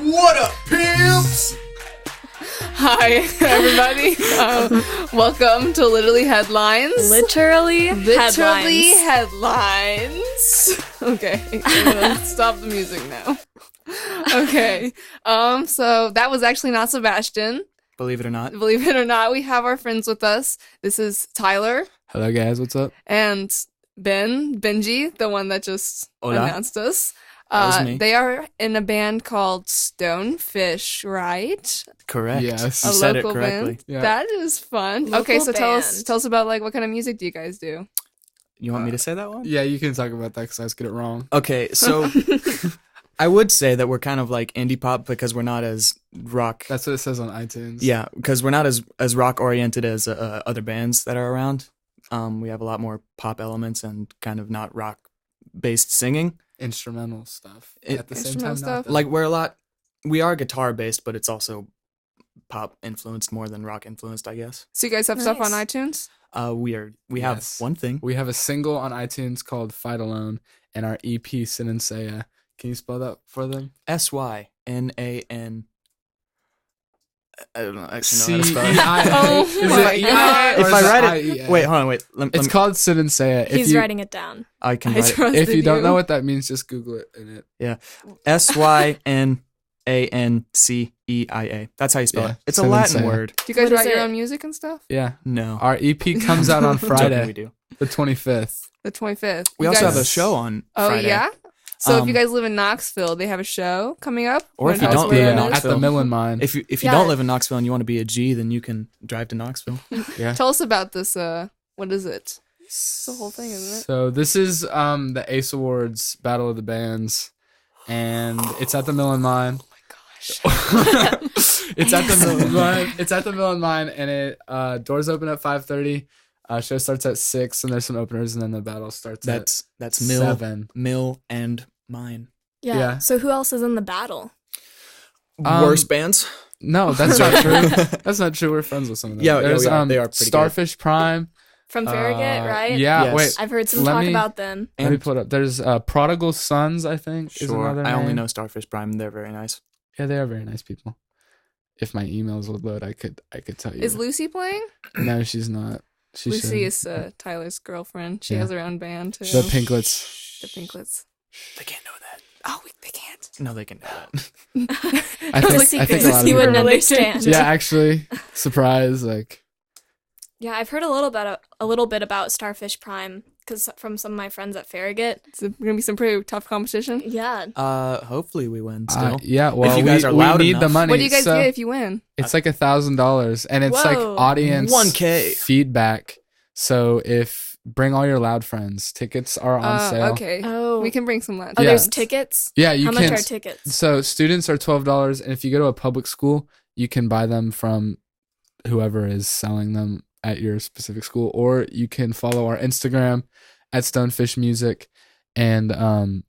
What up, pimps? Hi, everybody. Welcome to Literally Headlines. Literally headlines. Okay, let's stop the music now. Okay, so that was actually not Sebastian. Believe it or not. Believe it or not, we have our friends with us. This is Tyler. Hello, guys. What's up? And Benji, the one that just announced us. That was me. They are in a band called Stonefish, right? Correct. Yes. You A said local it correctly. band. Yeah. That is fun. Local okay, so tell band. us about like what kind of music do you guys do? You want me to say that one? Yeah, you can talk about that because I always get it wrong. Okay, so I would say that we're kind of like indie pop because we're not as rock. That's what it says on iTunes. Yeah, because we're not as rock oriented as other bands that are around. We have a lot more pop elements and kind of not rock based singing. Instrumental stuff. At the same same time, time, stuff? Like we are guitar based, but it's also pop influenced more than rock influenced, I guess. So you guys have stuff on Nice. iTunes? We have Yes. one thing. we have a single on iTunes called Fight Alone and our EP, Sin and Saya. Can you spell that for them? SYNAN. I don't know. Actually, know how to spell it. C-E-I-A. Oh Is my it God. E-I or If is I it write I-E-A? it, wait, hold on, wait. It's called Sin and Saya. If He's you, writing it down. I can I write it. trusted If you don't know what that means, just Google it in it. SYNANCEIA. That's how you spell Yeah, it. It's a Sin and Latin Saya. word. Do you guys What is write your it? own music and stuff? Yeah. No. Our EP comes out on Joking, we Friday, do. the 25th. The 25th. We You also guys- have a show on Oh, Friday. yeah? So if Um, you guys live in Knoxville, they have a show coming up? Or if Wanna you tell us don't where live it in is? At Knoxville. the Mill and Mine. If you Yeah. don't live in Knoxville and you want to be a G, then you can drive to Knoxville. Yeah. Tell us about this, what is it? It's the whole thing, isn't it? So this is the Ace Awards Battle of the Bands, and it's at the Mill and Mine. It's at the Mill and Mine. It's at the Mill and Mine, and it doors open at 5:30. Show starts at 6, and there's some openers, and then the battle starts That's at Mill, 7. Mill and Mine. Yeah. Yeah. So who else is in the battle? Worst bands? No, that's not true. That's not true. We're friends with some of them. Yeah, There's, we are. They are pretty good. Starfish Prime. From Farragut, right? Yeah. Yes. Wait. I've heard some Let talk me- about them. Let me And pull it up. There's Prodigal Sons, I think. Is sure, another I only name. know Starfish Prime. They're very nice. Yeah, they are very nice people. If my emails would load, I could tell you. Is Lucy playing? No, she's not. She Lucy should. is Tyler's girlfriend. She Yeah. has her own band, too. The Pinklets. The Pinklets. They can't know that. Oh, they can't. No, they can know that. I think a lot of He people wouldn't know. understand. Yeah, actually, surprise! Like, Yeah, I've heard a little bit about Starfish Prime because from some of my friends at Farragut. It's going to be some pretty tough competition. Yeah. Hopefully we win still. yeah. Well, you guys are we loud need the enough. money. What do you guys so get if you win? It's like $1,000, and it's like Whoa. audience 1K. feedback. So bring all your loud friends. Tickets are on sale. Okay. Oh. We can bring some lunch. Oh, Yeah. there's tickets? Yeah, you How can. much are tickets? So students are $12, and if you go to a public school, you can buy them from whoever is selling them at your specific school, or you can follow our Instagram at Stonefish Music, and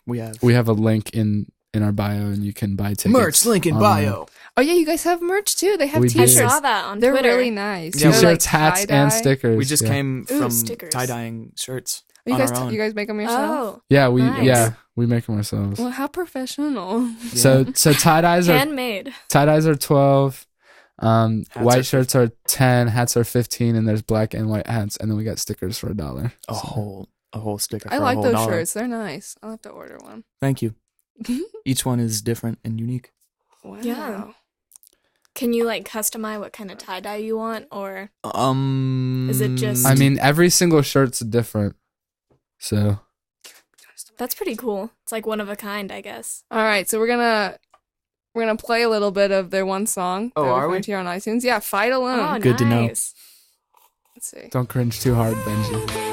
We have we have a link in our bio, and you can buy tickets. merch link in online. bio. Oh, yeah, you guys have merch, too. They have We I do. t-shirts. saw that on They're Twitter. really nice. Yeah, They're, T-shirts, like, hats, and tie-dye. stickers. We just yeah. came Ooh, from stickers. tie-dyeing shirts You on guys, our own. you guys make them yourself? Oh. Yeah, Nice. we make them ourselves. Well, how professional. So tie-dyes are Handmade. tie-dyes are 12. Hats White are shirts are 10, hats are 15, and there's black and white hats, and then we got stickers for $1. a whole sticker. I for like a whole those dollar. shirts. They're nice. I'll have to order one. Thank you. Each one is different and unique. Wow. Yeah. Can you like customize what kind of tie dye you want, or Is it just- I mean, every single shirt's different. So that's pretty cool. It's like one of a kind, I guess. All right, so we're gonna play a little bit of their one song. Oh, that are we? find here on iTunes? Yeah, Fight Alone. Oh, Good to know. nice. Let's see. don't cringe too hard, Benji.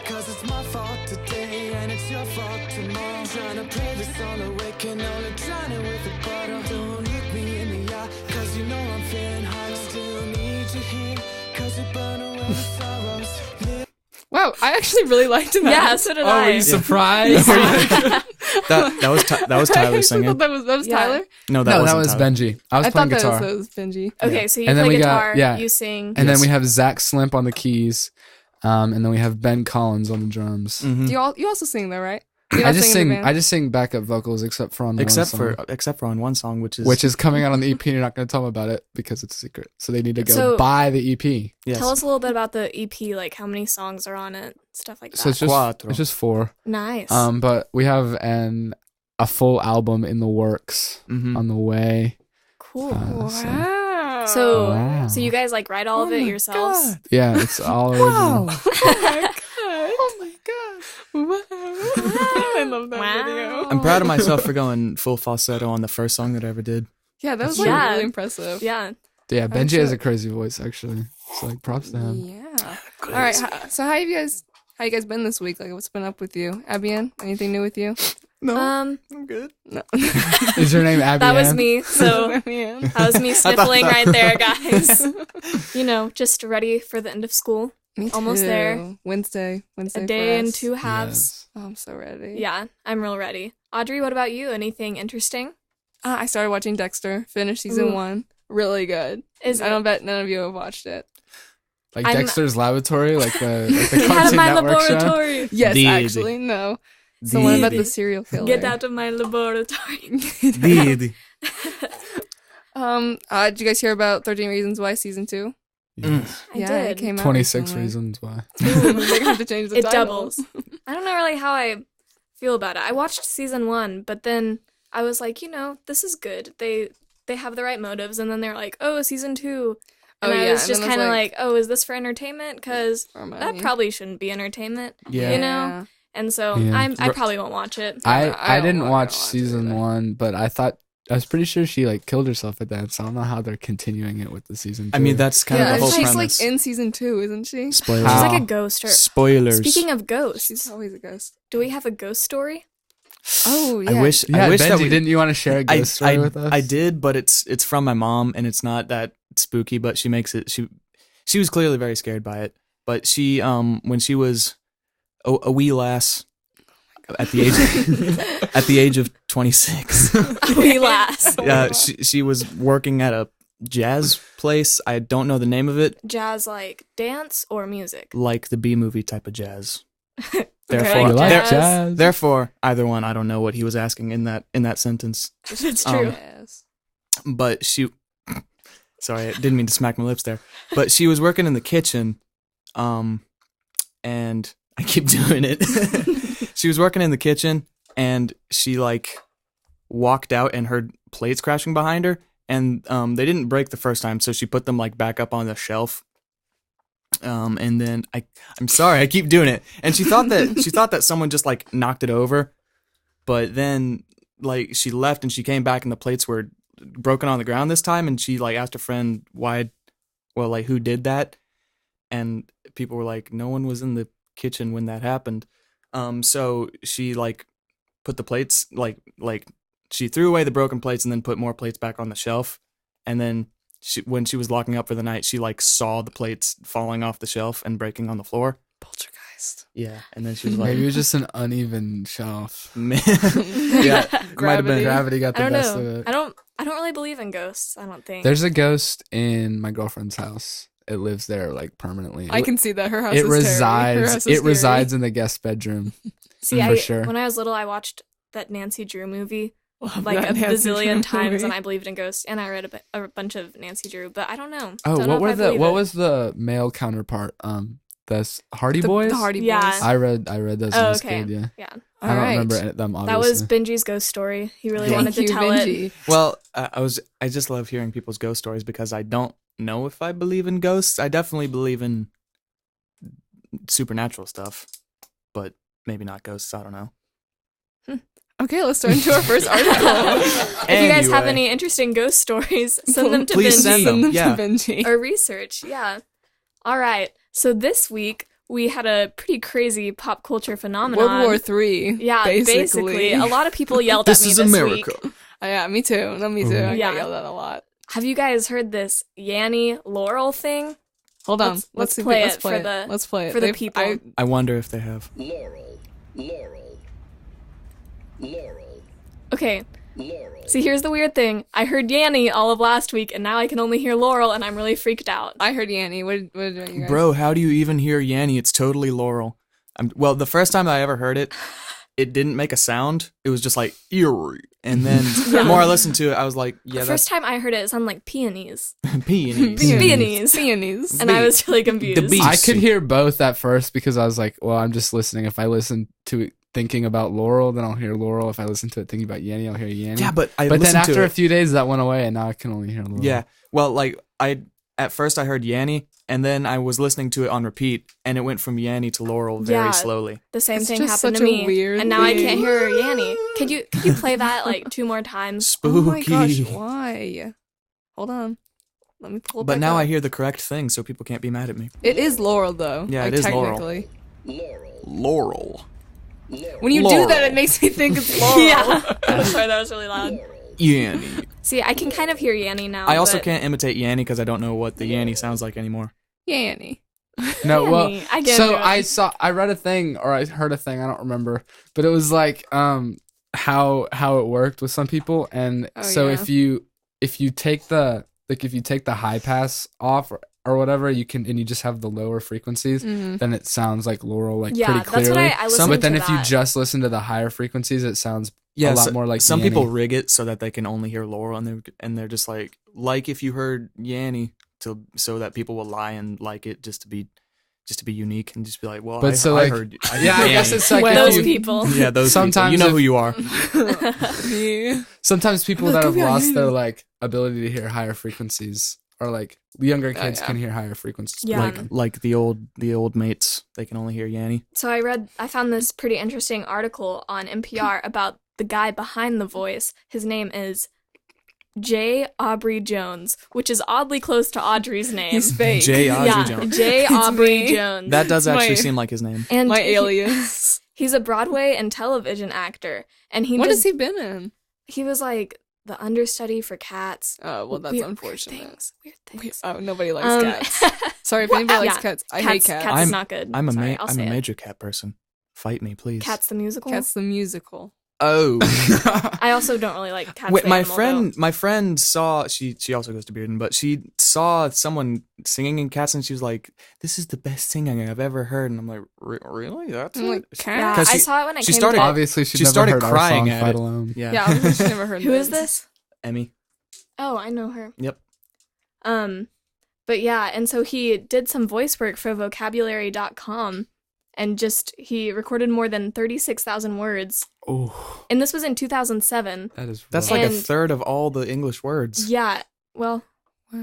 Cause it's my fault today and it's your fault tomorrow. Trying to play this all awake and only drowning with a bottle. Don't look me in the eye, cause you know I'm feeling high. Still need you here, cause you burn away the sorrows. Wow, I actually really liked that. Yeah, so did Oh, were I. you surprised? that was I Tyler actually singing. thought that was Yeah. Tyler. No, that wasn't was Tyler. Benji. I was I playing thought guitar. that was Benji. Okay, so you And then play we got- guitar, yeah. you sing. And then Yes. we have Zach Slimp on the keys, and then we have Ben Collins on the drums. Mhm. You also sing though, right? You're I not just singing in the sing. band? I just sing backup vocals, except for on Except one song, for on one song, which which is coming out on the EP. And you're not going to tell them about it because it's a secret. So they need to go So- buy the EP. yes. Tell us a little bit about the EP, like how many songs are on it, stuff like that. So it's just Cuatro. it's just 4. Nice. But we have a full album in the works Mhm. on the way. cool. so- Wow. So, Wow. so you guys like write all of it yourselves? Yeah, it's all original. Oh my god. Wow. I love that Wow. video. I'm proud of myself for going full falsetto on the first song that I ever did. Yeah, that was Yeah. like really impressive. Yeah. Yeah, Benji sure. has a crazy voice actually. So like props to him. Yeah. All right. So how you guys been this week? Like, what's been up with you, Abby Anne? Anything new with you? No, Um, I'm good. No. Is your name Abby? that was Ann? me. So Abby Anne. that was me sniffling right there, guys. You know, just ready for the end of school. Me Almost too. there. Wednesday A day for and us. 2 halves. Oh, I'm so ready. Yeah, I'm real ready. Audrey, what about you? Anything interesting? I started watching Dexter. Finished season Ooh. 1. Really good. Is I it? don't bet none of you have watched it. Like I'm- Dexter's Laboratory, like the Get out of Cartoon my Network show. laboratory. Yes, Did. actually, no. It's the one about Did. the serial killer. Get out of my laboratory. Did. Did you guys hear about 13 Reasons Why season 2? Yes. I Yeah, did. it came out 26 recently. reasons why. They're gonna have to change the It title. doubles. I don't know really how I feel about it. I watched season 1, but then I was like, you know, this is good. They have the right motives, and then they're like, oh, season 2. And Oh, I yeah, was and just then I was kind of like- like, oh, is this for entertainment? Because For that money. probably shouldn't be entertainment, Yeah. you know? And so Yeah. I probably won't watch it. I I don't didn't wanna watch watch it season either. 1, but I was pretty sure she like killed herself at that. So I don't know how they're continuing it with the season 2. I mean, that's kind Yeah, of the whole she's premise. like in season 2, isn't she? Spoilers. She's How? like a ghost. Or Spoilers. speaking of ghosts, She's always a ghost. do we have a ghost story? Oh, yeah. I wish. Yeah, I wish Benji, that we didn't you want to share a I, ghost story I, with us? I did, but it's from my mom, and it's not that spooky. But she makes it. She was clearly very scared by it. But she when she was a wee lass at the age of 26, We last. she was working at a jazz place. I don't know the name of it, Jazz like dance or music? like the B movie type of jazz. Okay, Therefore, You like jazz. jazz? therefore, either one. I don't know what he was asking in that sentence. It's true. Yes. But she sorry, I didn't mean to smack my lips there. But she was working in the kitchen, and I keep doing it. She was working in the kitchen, and she like walked out and heard plates crashing behind her, and they didn't break the first time, so she put them like back up on the shelf. And then I'm sorry, I keep doing it. And she thought that someone just like knocked it over, but then like she left and she came back and the plates were broken on the ground this time, and she like asked a friend who did that, and people were like, no one was in the kitchen when that happened. So she like put the plates like she threw away the broken plates and then put more plates back on the shelf, and then when she was locking up for the night, she like saw the plates falling off the shelf and breaking on the floor. Poltergeist. Yeah, and then she was like, Maybe it was just an uneven shelf. man. Yeah, might have Gravity. been. Gravity got I the don't best know. of it. I don't really believe in ghosts. I don't think. There's a ghost in my girlfriend's house. It lives there like permanently. I can see that her house It is scary. Her house resides. is It resides scary. in the guest bedroom. See, for sure. when I was little, I watched that Nancy Drew movie Love like that a Nancy bazillion Drew times, movie. and I believed in ghosts, and I read a bunch of Nancy Drew, but I don't know. Oh, Don't know what if I believe what it. was the male counterpart? The Hardy the, Boys. The Hardy Yeah. Boys. I read those Oh, as a okay. kid. Yeah, Yeah, I don't Alright. remember them. Obviously, that was Benji's ghost story. He really Thank wanted to you, tell it. Benji. Well, I just love hearing people's ghost stories because I don't know if I believe in ghosts. I definitely believe in supernatural stuff, but maybe not ghosts. I don't know. Okay, let's start into our first article. If you guys have Anyway. any interesting ghost stories, send them to Please Benji. send them. Yeah. to Benji. Or research, yeah. All right. So this week we had a pretty crazy pop culture phenomenon. World War III. Yeah, basically. A lot of people yelled This at me is this America. week. Yeah, me too. No, me too. I Yeah. got yelled at a lot. Have you guys heard this Yanny Laurel thing? Hold on. Let's see if play let's it play for the- Let's play it for the They've- people. I wonder if they have. Laurel, Laurel. Okay. See, here's the weird thing. I heard Yanny all of last week, and now I can only hear Laurel, and I'm really freaked out. I heard Yanny. What did you guys? Bro, how do you even hear Yanny? It's totally Laurel. Well, the first time I ever heard it, it didn't make a sound. It was just like eerie. And then the more I listened to it, I was like, yeah, The first time I heard it sounded like peonies. peonies. Peonies. And I was really confused. bees. I could hear both at first because I was like, well, I'm just listening. If I listen to it thinking about Laurel, then I'll hear Laurel. If I listen to it thinking about Yanny, I'll hear Yanny. Yeah, but then listened after to a it. few days, that went away, and now I can only hear Laurel. Yeah. Well, like at first I heard Yanny, and then I was listening to it on repeat, and it went from Yanny to Laurel very Yeah. slowly. The same It's thing just happened such to a me. weird And now I thing. can't hear Yanny. Could you play that like 2 more times? Spooky. Oh my gosh, why? Hold on. Let me pull it But back now up. I hear the correct thing, so people can't be mad at me. It is Laurel, though. Yeah, like, it is Laurel. technically. Laurel. When you Laurel. do that, it makes me think it's Laurel. Yeah. I'm sorry, that was really loud. Yanny. See, I can kind of hear Yanny now. I also but can't imitate Yanny because I don't know what the Yanny sounds like anymore. Yanny. No, well, Yanny. I get so it. I read a thing or I heard a thing, I don't remember, but it was like how it worked with some people, and Oh, so yeah. if you take the high pass off or whatever, you can, and you just have the lower frequencies, then it sounds like Laurel like Yeah, pretty that's what clearly. I listened But then to if you that. just listen to the higher frequencies, it sounds Yeah, a lot more like some Yanny. people rig it so that they can only hear Laurel, and they're just like if you heard Yanny, so that people will lie and like it just to be unique and just be like, well, But I, so, I like, heard. I yeah, heard I guess Yanny. it's like those if you, people. Yeah, those Sometimes people. You know if- who you are. Yeah. Sometimes people Like, that have "Come here, lost Yanny." their like ability to hear higher frequencies, or like younger kids yeah. can hear higher frequencies. Yeah. Like the old mates, they can only hear Yanny. So I found this pretty interesting article on NPR about the guy behind the voice. His name is J. Aubrey Jones, which is oddly close to Audrey's name. He's fake. J. Audrey yeah, Jones. J. Aubrey me. Jones. That does actually My- seem like his name. and My he- alias. he's a Broadway and television actor, and he What did, has he been in? he was like the understudy for Cats. Oh, well, that's Weird unfortunate. Weird things. Oh, nobody likes cats. Sorry if anybody likes cats. I hate cats. Cats is not good. I'm Sorry, I'll I'm say a it. major cat person. Fight me, please. Cats the musical. Cats the musical. Oh. I also don't really like Cats. Wait, the my animal, friend saw she also goes to Bearden, but she saw someone singing in Cats, and she was like, "This is the best singing I've ever heard." And I'm like, "Really? That's I'm like, it?" though. Yeah, 'Cause I she- saw it when I she came started- to Obviously, She never started heard crying our at song, Fight it. Alone. Yeah. Yeah, I've never heard Who this. is this? Emmy. Oh, I know her. Yep. But yeah, and so he did some voice work for vocabulary.com and he recorded more than 36,000 words. Oh, And this was in 2007. that is. That's rough. like a And- third of all the English words. Yeah, well, Wow.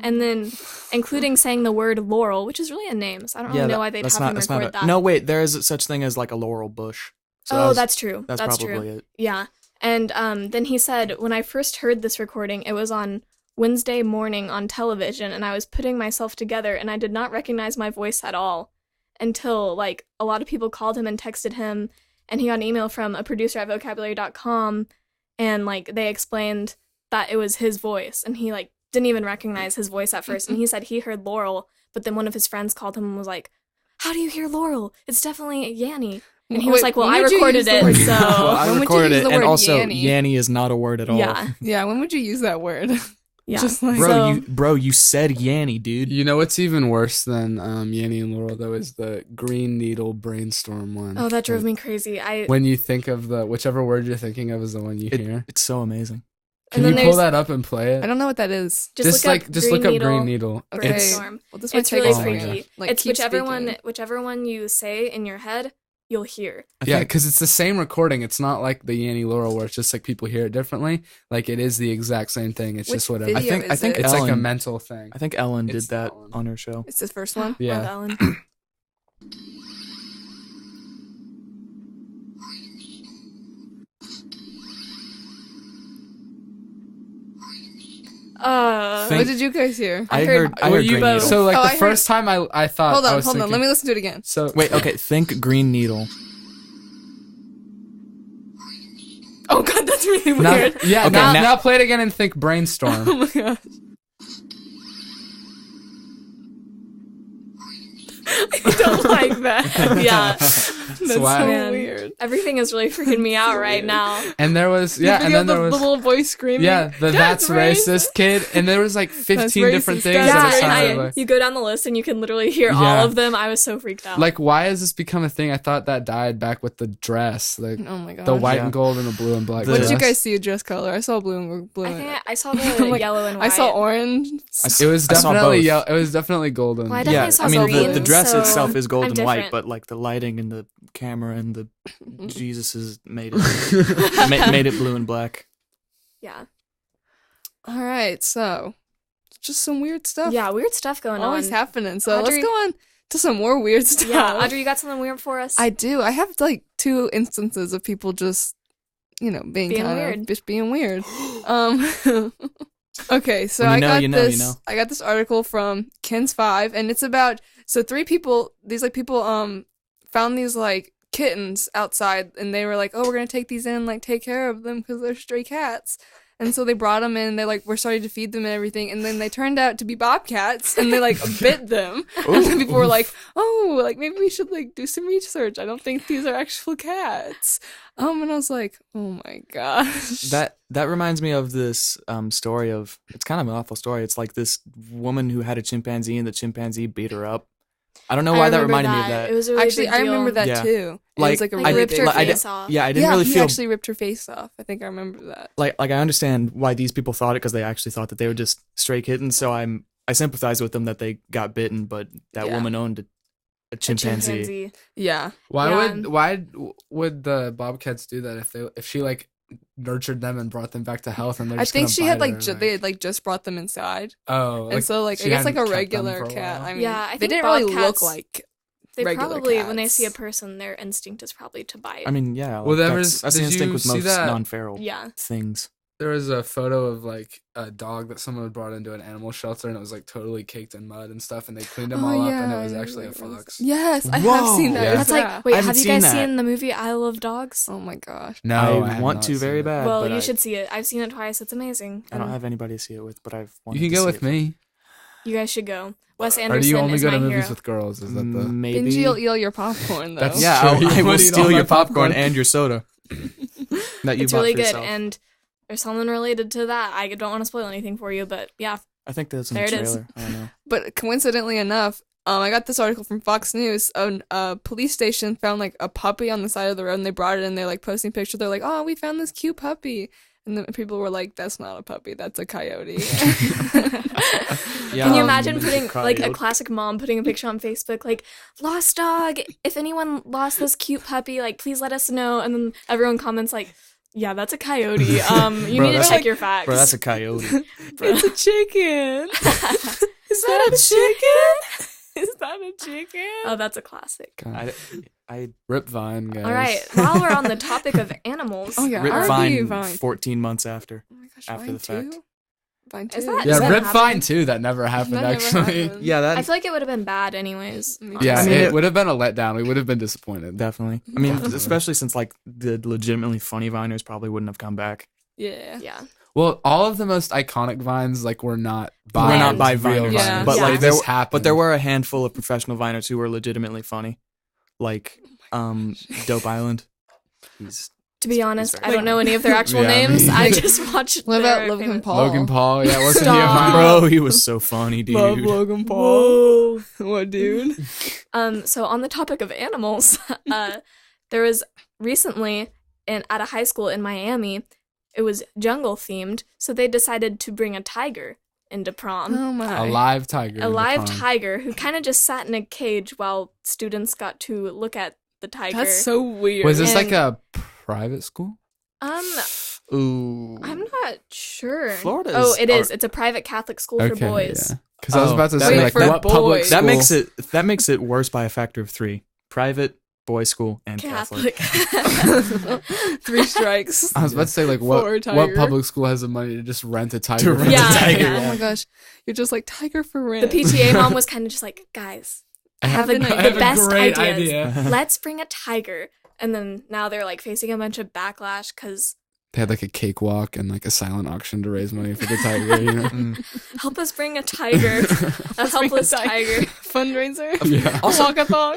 and then including saying the word Laurel, which is really a name, so I don't really know why they'd have him record that. No, wait. There is such thing as like a laurel bush. Oh, that's true. That's That's probably true. it. Yeah. And then he said, when I first heard this recording, it was on Wednesday morning on television, and I was putting myself together, and I did not recognize my voice at all until, like, a lot of people called him and texted him, and he got an email from a producer at vocabulary.com, and, like, they explained that it was his voice, and he, like, didn't even recognize his voice at first, and he said he heard Laurel, but then one of his friends called him and was like, "How do you hear Laurel? It's definitely Yanny." And he was Wait, like, well, when I would you recorded use the it, word- so... Well, I When would you recorded use it, the and word also Yanny? Yanny is not a word at all. Yeah. Yeah, when would you use that word? Yeah. Just like Bro, you said Yanny, dude. You know what's even worse than Yanny and Laurel though is the Green Needle Brainstorm one. Oh, that drove me crazy. When you think of whichever word you're thinking of is the one you hear. It's so amazing. Can and you then pull there's- that up and play it? I don't know what that is. Just look up Green Needle. Okay. Brainstorm. Well, this might It's take really a second. freaky. Like, It's keep whichever speaking. one you say in your head, you'll hear. Yeah, because it's the same recording. It's not like the Yanny Laurel where it's just like people hear it differently. Like it is the exact same thing. It's Which just whatever. video I is think it? It's like a Ellen- mental thing. I think Ellen It's did that that one. on her show. It's the first one. Yeah. Love Ellen. Think- What did you guys hear? I heard- heard Well, Green you both- Needle. So like Oh, the I heard- first time I thought Hold I on, was hold on. thinking, Let me listen to it again. So Wait, okay, think Green Needle. Oh god, that's really now, weird. yeah, Okay, now, now- now play it again and think Brainstorm. Oh my gosh. I don't like that. Yeah. That's swag. so Man. weird. Everything is really freaking me out right now. And there was The and video then of there was the little boy screaming. yeah, that's racist kid, and there was like 15 That's different racist, things that's that Yeah, it and sounded like. you go down the list and you can literally hear all Yeah. of them. I was so freaked out. Like, why has this become a thing? I thought that died back with the dress, like Oh my god. the white Yeah. and gold and the blue and black. What What did you dress. guys see a dress color? I saw blue and I and think I saw the Like, yellow and white. I saw orange. It was I saw definitely both. yellow. It was definitely golden. Well, I Yeah, definitely saw I mean the green, dress so itself is gold I'm and white, different. but like the lighting and the camera and the Jesuses made it made it blue and black. Yeah. All right, so just some weird stuff. Yeah, weird stuff going always on. happening. So Audrey- let's go on to some more weird stuff. Yeah, Audrey, you got something weird for us? I do. I have like 2 instances of people just, being Being kind weird. of just being weird. Okay, so When you I know, got you know, you this. know. I got this article from Ken's 5, and it's about 3 people. These people found these like kittens outside, and they were like, "Oh, we're gonna take these in, like take care of them because they're stray cats." And so they brought them in. They like were starting to feed them and everything, and then they turned out to be bobcats, and they like bit them. And then people were like, "Oh, like maybe we should like do some research. I don't think these are actual cats." And I was like, "Oh my gosh." That reminds me of this story of, it's kind of an awful story. It's like this woman who had a chimpanzee and the chimpanzee beat her up. I don't know why that reminded me of that. It was a really Actually, big I remember deal. that Yeah. too. It Like, was like a Like, really ripped big her deal. face off. Yeah, I didn't Yeah, really he feel actually ripped her face off. I think I remember that. like I understand why these people thought it, because they actually thought that they were just stray kittens. So I sympathize with them that they got bitten, but that Yeah. woman owned a A chimpanzee. Yeah. Why Yeah. would the bobcats do that if she like nurtured them and brought them back to health, and they're I just think gonna she had bite like her, they had like just brought them inside. oh, And so like I she guess like hadn't a kept them regular for a cat. while. I mean, Yeah, I they think didn't really look bobcats- like They regular probably, when they cats. see a person, their instinct is probably to bite. I mean, yeah. Well, like, there that's the did instinct you with see most that- non-feral yeah. things. There was a photo of like a dog that someone had brought into an animal shelter, and it was like totally caked in mud and stuff, and they cleaned him all up, and it was I actually a remember this. fox. Yes, I have Whoa. seen that. Yeah. That's Yeah. like, wait, I have haven't you guys seen that. seen the movie I Love Dogs? Oh my gosh. No, I have want not to seen very it. bad. Well, but you I should see it. I've seen it twice. It's amazing. I don't And have anybody to see it with, but I've You wanted can to go see with it. me. You guys should go. Wes Or Anderson do you only is go my to movies hero. with girls? Is that the Maybe. Benji will eat all your popcorn though. That's- Yeah, Sure, I you will would eat all steal my your popcorn popcorn. and your soda that you It's bought really for good, yourself. and there's something related to that. I don't want to spoil anything for you, but yeah. I think that's in There the it is. trailer. I don't know. But coincidentally enough, I got this article from Fox News. A police station found like a puppy on the side of the road, and they brought it in. They're like posting pictures. They're like, "Oh, we found this cute puppy," and then people were like, "That's not a puppy. That's a coyote." Yeah, Can you imagine putting like a coyote. classic mom putting a picture on Facebook like lost dog? If anyone lost this cute puppy, like please let us know. And then everyone comments like, yeah, that's a coyote. You Bro, need to that's check a- your facts. Bro, that's a coyote. It's a chicken. Is that a chicken? Is that a chicken? Oh, that's a classic. I Rip Vine, guys. All right, while we're on the topic of animals, Oh yeah, Rip R.I.P. Vine 14 months after. Oh my gosh, after Vine the fact. too? Vine Is too? that- Yeah, Does that Rip happen? Vine too. That never happened, That never actually. happened. Yeah, I that feel like it would have been bad anyways. Yeah, I mean, it would have been a letdown. We would have been disappointed. definitely. I mean, especially since like the legitimately funny Viners probably wouldn't have come back. Yeah. Yeah. Well, all of the most iconic vines like were not by Were not by real Viners, Yeah. but Yeah. like this there, happened. but there were a handful of professional Viners who were legitimately funny, like Dope Island. He's To be honest, very I don't know any of their actual Yeah, names. me- I just watched. What their about Logan famous- Paul? Logan Paul. Yeah, wasn't he a Stop. Vine? bro, he was so funny, dude. Love Logan Paul. What dude? So on the topic of animals, there was recently at a high school in Miami, it was jungle themed, so they decided to bring a tiger into prom. Oh my. A live tiger. A in the live prom. tiger who kind of just sat in a cage while students got to look at the tiger. That's so weird. Was this like And- a private school? Ooh, I'm not sure. Florida's Oh, it is. are- It's a private Catholic school for boys. Because I was Oh, about to that say makes- like for what public boys. school? that makes it worse by a factor of 3. Private, boys' school, and Catholic. Catholic. 3 strikes? I was about to say like For a what tiger. public school has the money to just rent a tiger? To for rent Yeah. a tiger. Yeah. Oh my gosh, you're just like tiger for The rent. PTA mom was kind of just like, guys, I have the best great ideas. idea. Let's bring a tiger. And then now they're like facing a bunch of backlash because They had like a cakewalk and like a silent auction to raise money for the tiger. You know? Help us bring a tiger, a helpless tiger. Fundraiser. Yeah. Also, walkathon.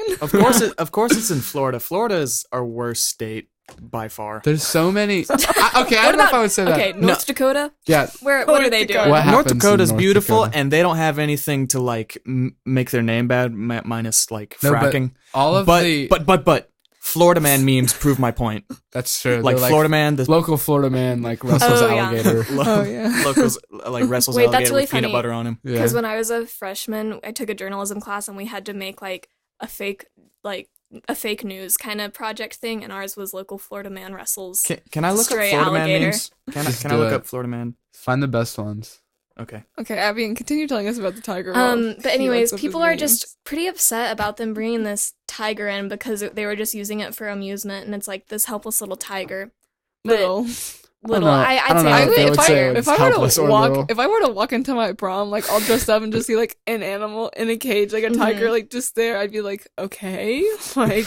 Of course, it's in Florida. Florida is our worst state by far. There's so many. I don't know if I would say that. Okay, North Dakota. Yeah. What are they doing? What North happens in Dakota's North beautiful, Dakota? and they don't have anything to like make their name bad, minus like No, but fracking. all of but Florida man memes prove my point. That's true. Like They're Florida man, the local Florida man like wrestles Oh, yeah. alligator. Oh yeah. locals like wrestles Wait, that's alligator really with peanut funny. butter on him. Yeah. Because when I was a freshman, I took a journalism class and we had to make like a fake news kind of project thing, and ours was local Florida man wrestles. Can I look up Stray Florida man alligator. memes? Just Can I do look it. up Florida man? Find the best ones. Okay. Okay, Abby, and continue telling us about the tiger. But anyways, people are just pretty upset about them bringing this tiger in because they were just using it for amusement, and it's like this helpless little tiger. But little. little, know. I'd I don't say know I if would, they would if, I, say if it's I were helpless to or walk, little. if I were to walk into my prom, like all dressed up and just see like an animal in a cage, like a tiger, like just there, I'd be like, okay, like,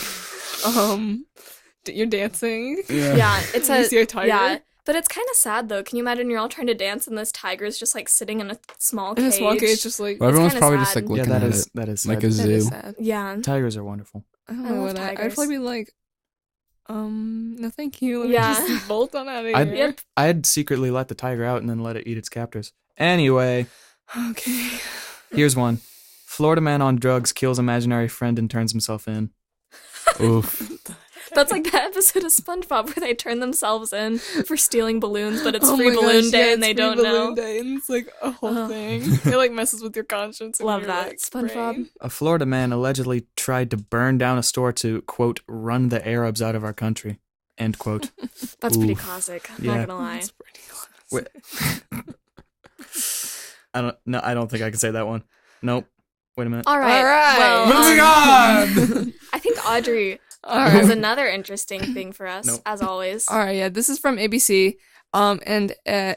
you're dancing. yeah, it's You a see a tiger? yeah. But it's kind of sad though. Can you imagine you're all trying to dance and this tiger's just like sitting in a small cage? In a small cage, just like Well, everyone's kinda probably just sad. like looking at it that is like sad. a that is zoo. sad. Yeah. Tigers are wonderful. I don't I know love what I'd tigers. probably be like, no thank you. Let me Yeah. just bolt on out of I'd- here. Yep. I'd secretly let the tiger out and then let it eat its captors. Anyway, Okay. here's one. Florida man on drugs kills imaginary friend and turns himself in. Oof. That's like that episode of SpongeBob where they turn themselves in for stealing balloons, but it's Oh free my balloon gosh, day yeah, and they it's free don't balloon know. day, and it's like a whole Oh. thing. It like messes with your conscience. And Love your, that. like, SpongeBob. brain. A Florida man allegedly tried to burn down a store to, quote, run the Arabs out of our country, end quote. That's pretty Oof. classic. I'm Yeah. not gonna lie. It's pretty close. Wait. I don't think I can say that one. Nope. Wait a minute. All right. All right. Well, Moving on. I think Audrey All has right. another interesting thing for us, Nope. as always. All right. Yeah, this is from ABC. And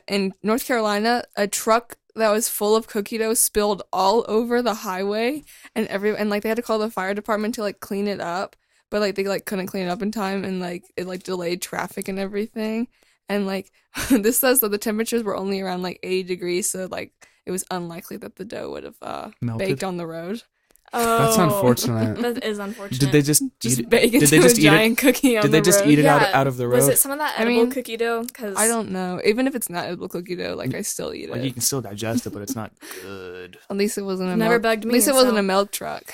in North Carolina, a truck that was full of cookie dough spilled all over the highway, and like they had to call the fire department to like clean it up, but like they like couldn't clean it up in time, and like it like delayed traffic and everything. And like this says that the temperatures were only around like 80 degrees, so like it was unlikely that the dough would have Melted? baked on the road. Oh, That's unfortunate. That is unfortunate. Did they just Just eat it? bake Did into they just a eat it? giant cookie on Did the they just road. eat it Yeah, out of the road? Was it some of that I edible mean, cookie dough? Because I don't know. Even if it's not edible cookie dough, like I still eat Like it. you can still digest it, but it's not good. At least it wasn't a Never milk. bugged me, At least it wasn't so- a milk truck.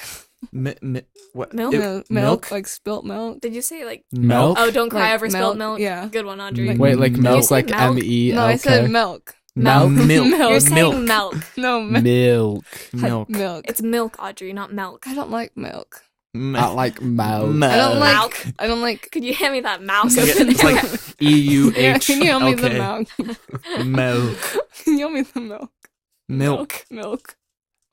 What? Milk? Milk, like spilt milk. Did you say like? Milk? Oh, don't cry Like over spilled milk, milk. yeah. Good one, Audrey. Wait, like you milk, say like milk? M-E-L-K. No, I said milk. Milk. Milk. You're saying Milk. milk. No, Milk. Milk. milk. It's milk, Audrey, not milk. I don't like milk. Not like milk. I don't like. Milk. I don't like. Could you hand me that mouse? It's over like, it's there? like EUH. Yeah, can you help me the Okay. milk? Milk. Can you help me the milk? Milk. Milk.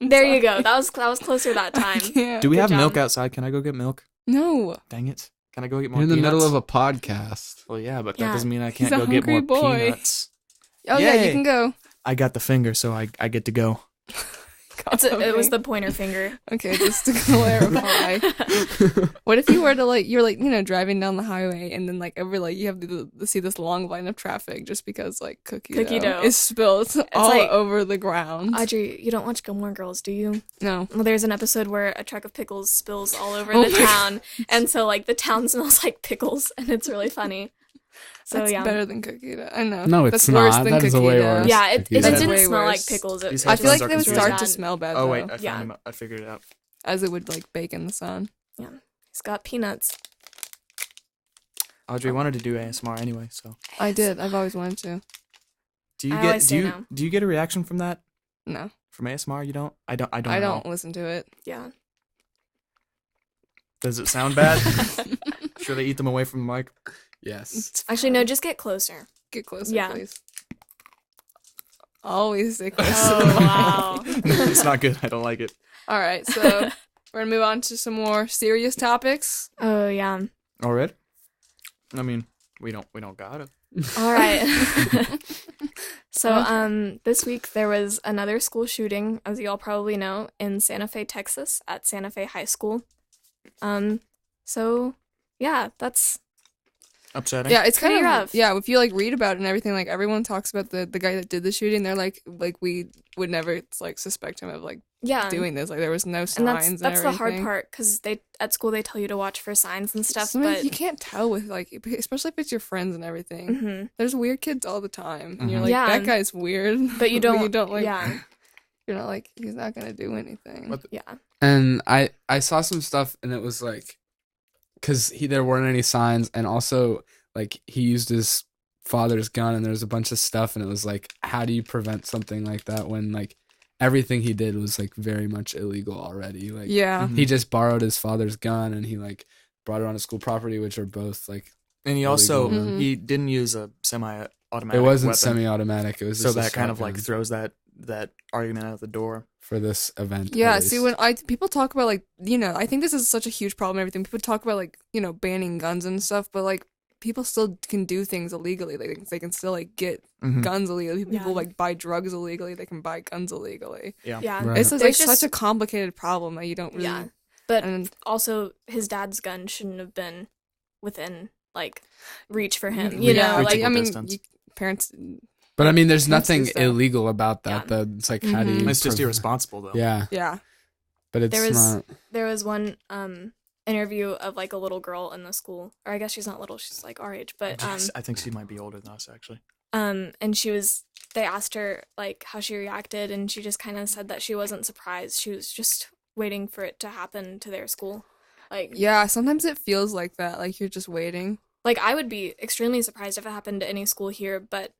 There you go. That was closer that I time. can't. Do we Good have job. milk outside? Can I go get milk? No. Dang it. Can I go get more You're in the peanuts? middle of a podcast. Well, yeah, but that Yeah. doesn't mean I He's can't a go get more hungry boy. peanuts. Oh yeah, Yay. you can go. I got the finger, so I get to go. It was the pointer finger. Okay, just to clarify. What if you were to like you're like, driving down the highway and then like you have to see this long line of traffic just because like cookie dough is spilled all like- over the ground. Audrey, you don't watch Gilmore Girls, do you? No. Well, there's an episode where a truck of pickles spills all over Oh the my town, and so like the town smells like pickles, and it's really funny. So That's yeah, better than cookie dough. I know. No, That's it's worse not. than That is cookie way dough. worse. yeah, it Cookie dough. didn't Way smell like worse. pickles. These I feel like headphones are they would confusing. start to bad. smell bad Oh though, wait, I Yeah. found him. I figured it out. as it would like bake in the sun. He's got peanuts. Audrey wanted to do ASMR anyway, so I did. I've always wanted to. do you I get always do say you no. do you get a reaction from that No, from ASMR? You don't? I don't. I know. don't listen to it. Yeah. Does it sound bad? Should I eat them away from the mic? Yes. Actually, no. Just get closer. Get closer, Yeah. please. Always stay close. Oh wow. It's not good. I don't like it. All right, so we're gonna move on to some more serious topics. Oh yeah. Already? I mean, we don't got it. All right. So, this week there was another school shooting, as you all probably know, in Santa Fe, Texas, at Santa Fe High School. So, yeah, that's upsetting. Yeah, it's kind Pretty of rough. Yeah, if you like read about it and everything, like everyone talks about the guy that did the shooting. They're like we would never like suspect him of like Yeah. doing this. Like there was no signs. And that's the hard everything. part, because they at school they tell you to watch for signs and stuff, Sometimes but you can't tell with like, especially if it's your friends and everything. Mhm. There's weird kids all the time, and you're Mhm. like, Yeah. that guy's weird. but you don't like, yeah. you're not like, he's not gonna do anything. But Yeah. And I saw some stuff, and it was like, because there weren't any signs, and also like he used his father's gun, and there was a bunch of stuff, and it was like, how do you prevent something like that when like everything he did was like very much illegal already? Like, Yeah, Mhm. he just borrowed his father's gun, and he like brought it on a school property, which are both like, And he also illegal. Mhm. he didn't use a semi-automatic. it wasn't weapon, semi-automatic. It was so just a that kind of like shotgun throws that argument out the door. for this event. yeah. at See, least. when people talk about like, I think this is such a huge problem. And everything people talk about like banning guns and stuff, but like people still can do things illegally. Like they can still like get Mhm. guns illegally. People Yeah. like buy drugs illegally. They can buy guns illegally. Yeah. Yeah. Right. It's like There's such a complicated problem that you don't really. Yeah. But And also his dad's gun shouldn't have been within like reach for him. Yeah, You know, reachable like I mean, distance. parents. But I mean, there's Parents do nothing stuff. illegal about that. Yeah. Though it's like, how do Mhm. you? It's just prevent- irresponsible though. Yeah, Yeah, but it's There was- not. there was one interview of like a little girl in the school, or I guess she's not little, she's like our age, but I think she might be older than us actually. and they asked her like how she reacted, and she just kind of said that she wasn't surprised. She was just waiting for it to happen to their school. Like yeah. Sometimes it feels like that. Like you're just waiting. like I would be extremely surprised if it happened to any school here, but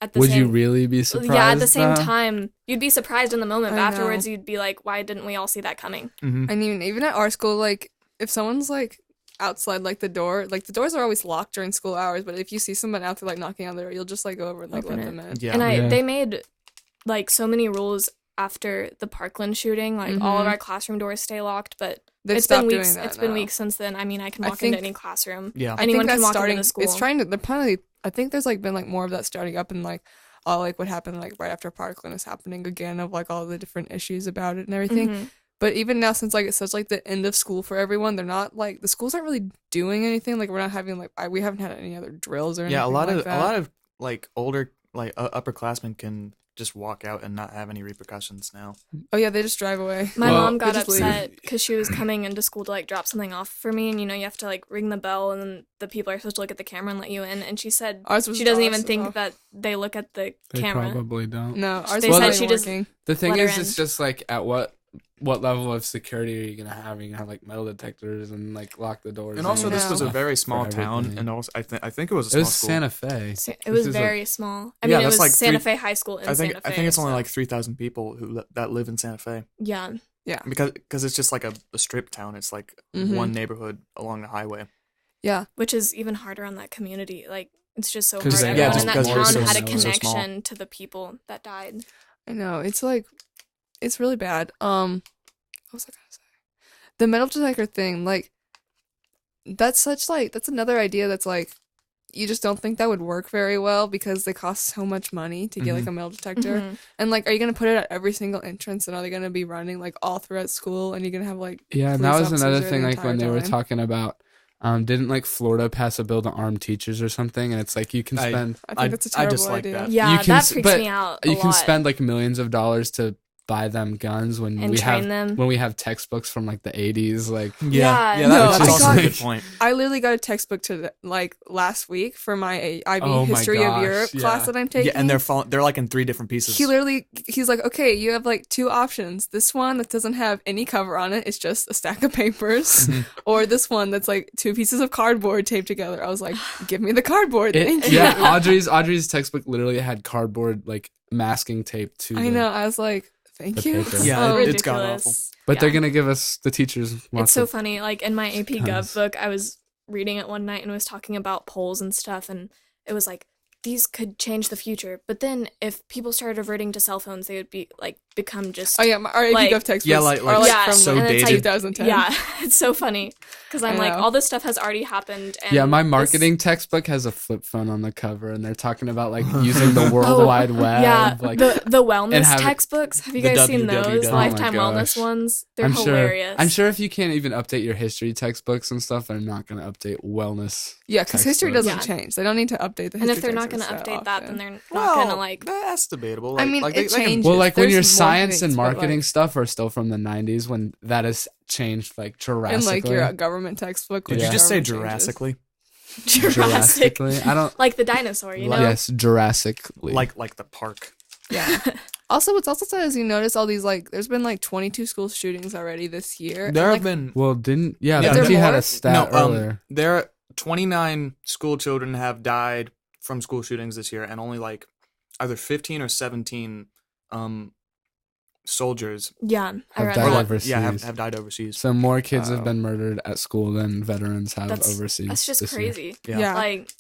at the Would same you really be surprised? Yeah, at the same though? time, you'd be surprised in the moment, but I know. afterwards you'd be like, why didn't we all see that coming? Mm-hmm. I mean, even at our school, like if someone's like outside like the door, like the doors are always locked during school hours, but if you see someone out there like knocking on the door, you'll just like go over and like Open let it. them in. Yeah. And Yeah. they made like so many rules after the Parkland shooting. Like all of Mhm. our classroom doors stay locked, but They've it's been stopped weeks. doing that It's been now. weeks since then. I mean, I can I walk think- into any classroom. Yeah. I Anyone think can that's walk starting. into the school. It's trying to. They're probably. I think there's like been like more of that starting up, and like all like what happened like right after Parkland is happening again of like all the different issues about it and everything. Mhm. But even now, since like it's such like the end of school for everyone, they're not like the schools aren't really doing anything. Like we're not having like we haven't had any other drills or anything. Yeah, a lot like of that. a lot of like older like upperclassmen can just walk out and not have any repercussions now. Oh yeah, they just drive away. My Well, mom got they just leave. upset because she was coming into school to like drop something off for me, and you have to like ring the bell, and then the people are supposed to look at the camera and let you in. And she said Ours was she doesn't off, even think so- that they look at the They camera. probably don't. No, ours They was said not she even just- working. The thing Let her is, in. it's just like at what level of security are you gonna have? Are you gonna have like metal detectors and like lock the doors? And also, I this was a know. very small For town, everything. and also I think it was a It small was school. Santa Fe. It was This is a- very small. I Yeah, mean, it that's was like Santa three- Fe High School in I think Santa Fe. I think it's only so- like 3,000 people that live in Santa Fe yeah. Yeah, because it's just like a strip town. It's like Mhm. one neighborhood along the highway. yeah. Which is even harder on that community. Like, it's just so hard. 'Cause, Everyone yeah, in just that because we're town so had a small. So connection to the people that died. I know. It's like, it's really bad. What was I gonna say? The metal detector thing, like, that's another idea that's like, you just don't think that would work very well because they cost so much money to get like a metal detector. Mhm. And like, are you gonna put it at every single entrance? And are they gonna be running like all throughout school? And you're gonna have like Yeah, and police that was officers another there thing. the Like when entire they were time? talking about, didn't like Florida pass a bill to arm teachers or something? And it's like you can spend I think that's a terrible dislike idea. that. Yeah, You can that s- freaks but me out a you can lot. spend like millions of dollars to buy them guns when And we train have them. when we have textbooks from like the 80s. Like Yeah, yeah, no, that's I also got- a good point. I literally got a textbook to like last week for my IB Oh my History of gosh, Europe yeah. class that I'm taking. Yeah, and they're like in 3 different pieces. He's like, okay, you have like 2 options. This one that doesn't have any cover on it, it's just a stack of papers, Mm-hmm. or this one that's like 2 pieces of cardboard taped together. I was like, give me the cardboard. Thank you. yeah, Audrey's textbook literally had cardboard like masking tape to. I the- know. I was like, thank The you. paper. Yeah, So it's god ridiculous. awful. But they're Yeah. gonna give us the teachers. It's lots so of- funny. Like in my AP tons. Gov book, I was reading it one night and it was talking about polls and stuff, and it was like these could change the future. But then if people started reverting to cell phones, they would be like become just. Oh yeah, our AP like- Gov textbooks Yeah, like- are like yeah, from so and it's like, dated. 2010. Yeah, it's so funny because I'm I like, know. all this stuff has already happened. And Yeah, my this- marketing textbook has a flip phone on the cover, and they're talking about like using the World Oh, Wide Web. Yeah, like, the wellness and have it- textbooks. Have you The guys seen those? www. Lifetime Oh my wellness gosh. ones. They're I'm hilarious. I'm sure if you can't even update your history textbooks and stuff, they're not going to update wellness. Yeah, because history textbooks. doesn't change. They don't need to update the history And if they're not going textbooks to update that, then often. they're not Well, going to like. that's debatable. I mean, like, it they can- changes. Well, like when There's your more science and things, but, marketing like, stuff are still from the 90s, when that has changed like in drastically. like your government textbook. Did which you just say government changes. Jurassically? Jurassic. I don't. Like the dinosaur, you know? Yes, Jurassically. Like the park. Yeah. Also, what's also sad is you notice all these like there's been like 22 school shootings already this year. There and, have been Well, didn't Yeah, yeah? there Benji had more? a stat earlier. there are 29 school children have died from school shootings this year, and only like either 15 or 17 soldiers Yeah, I Have read died or that. like, overseas. have died overseas. So more kids have Wow. been murdered at school than veterans have That's overseas. That's just this year. crazy. Yeah. Yeah. Like,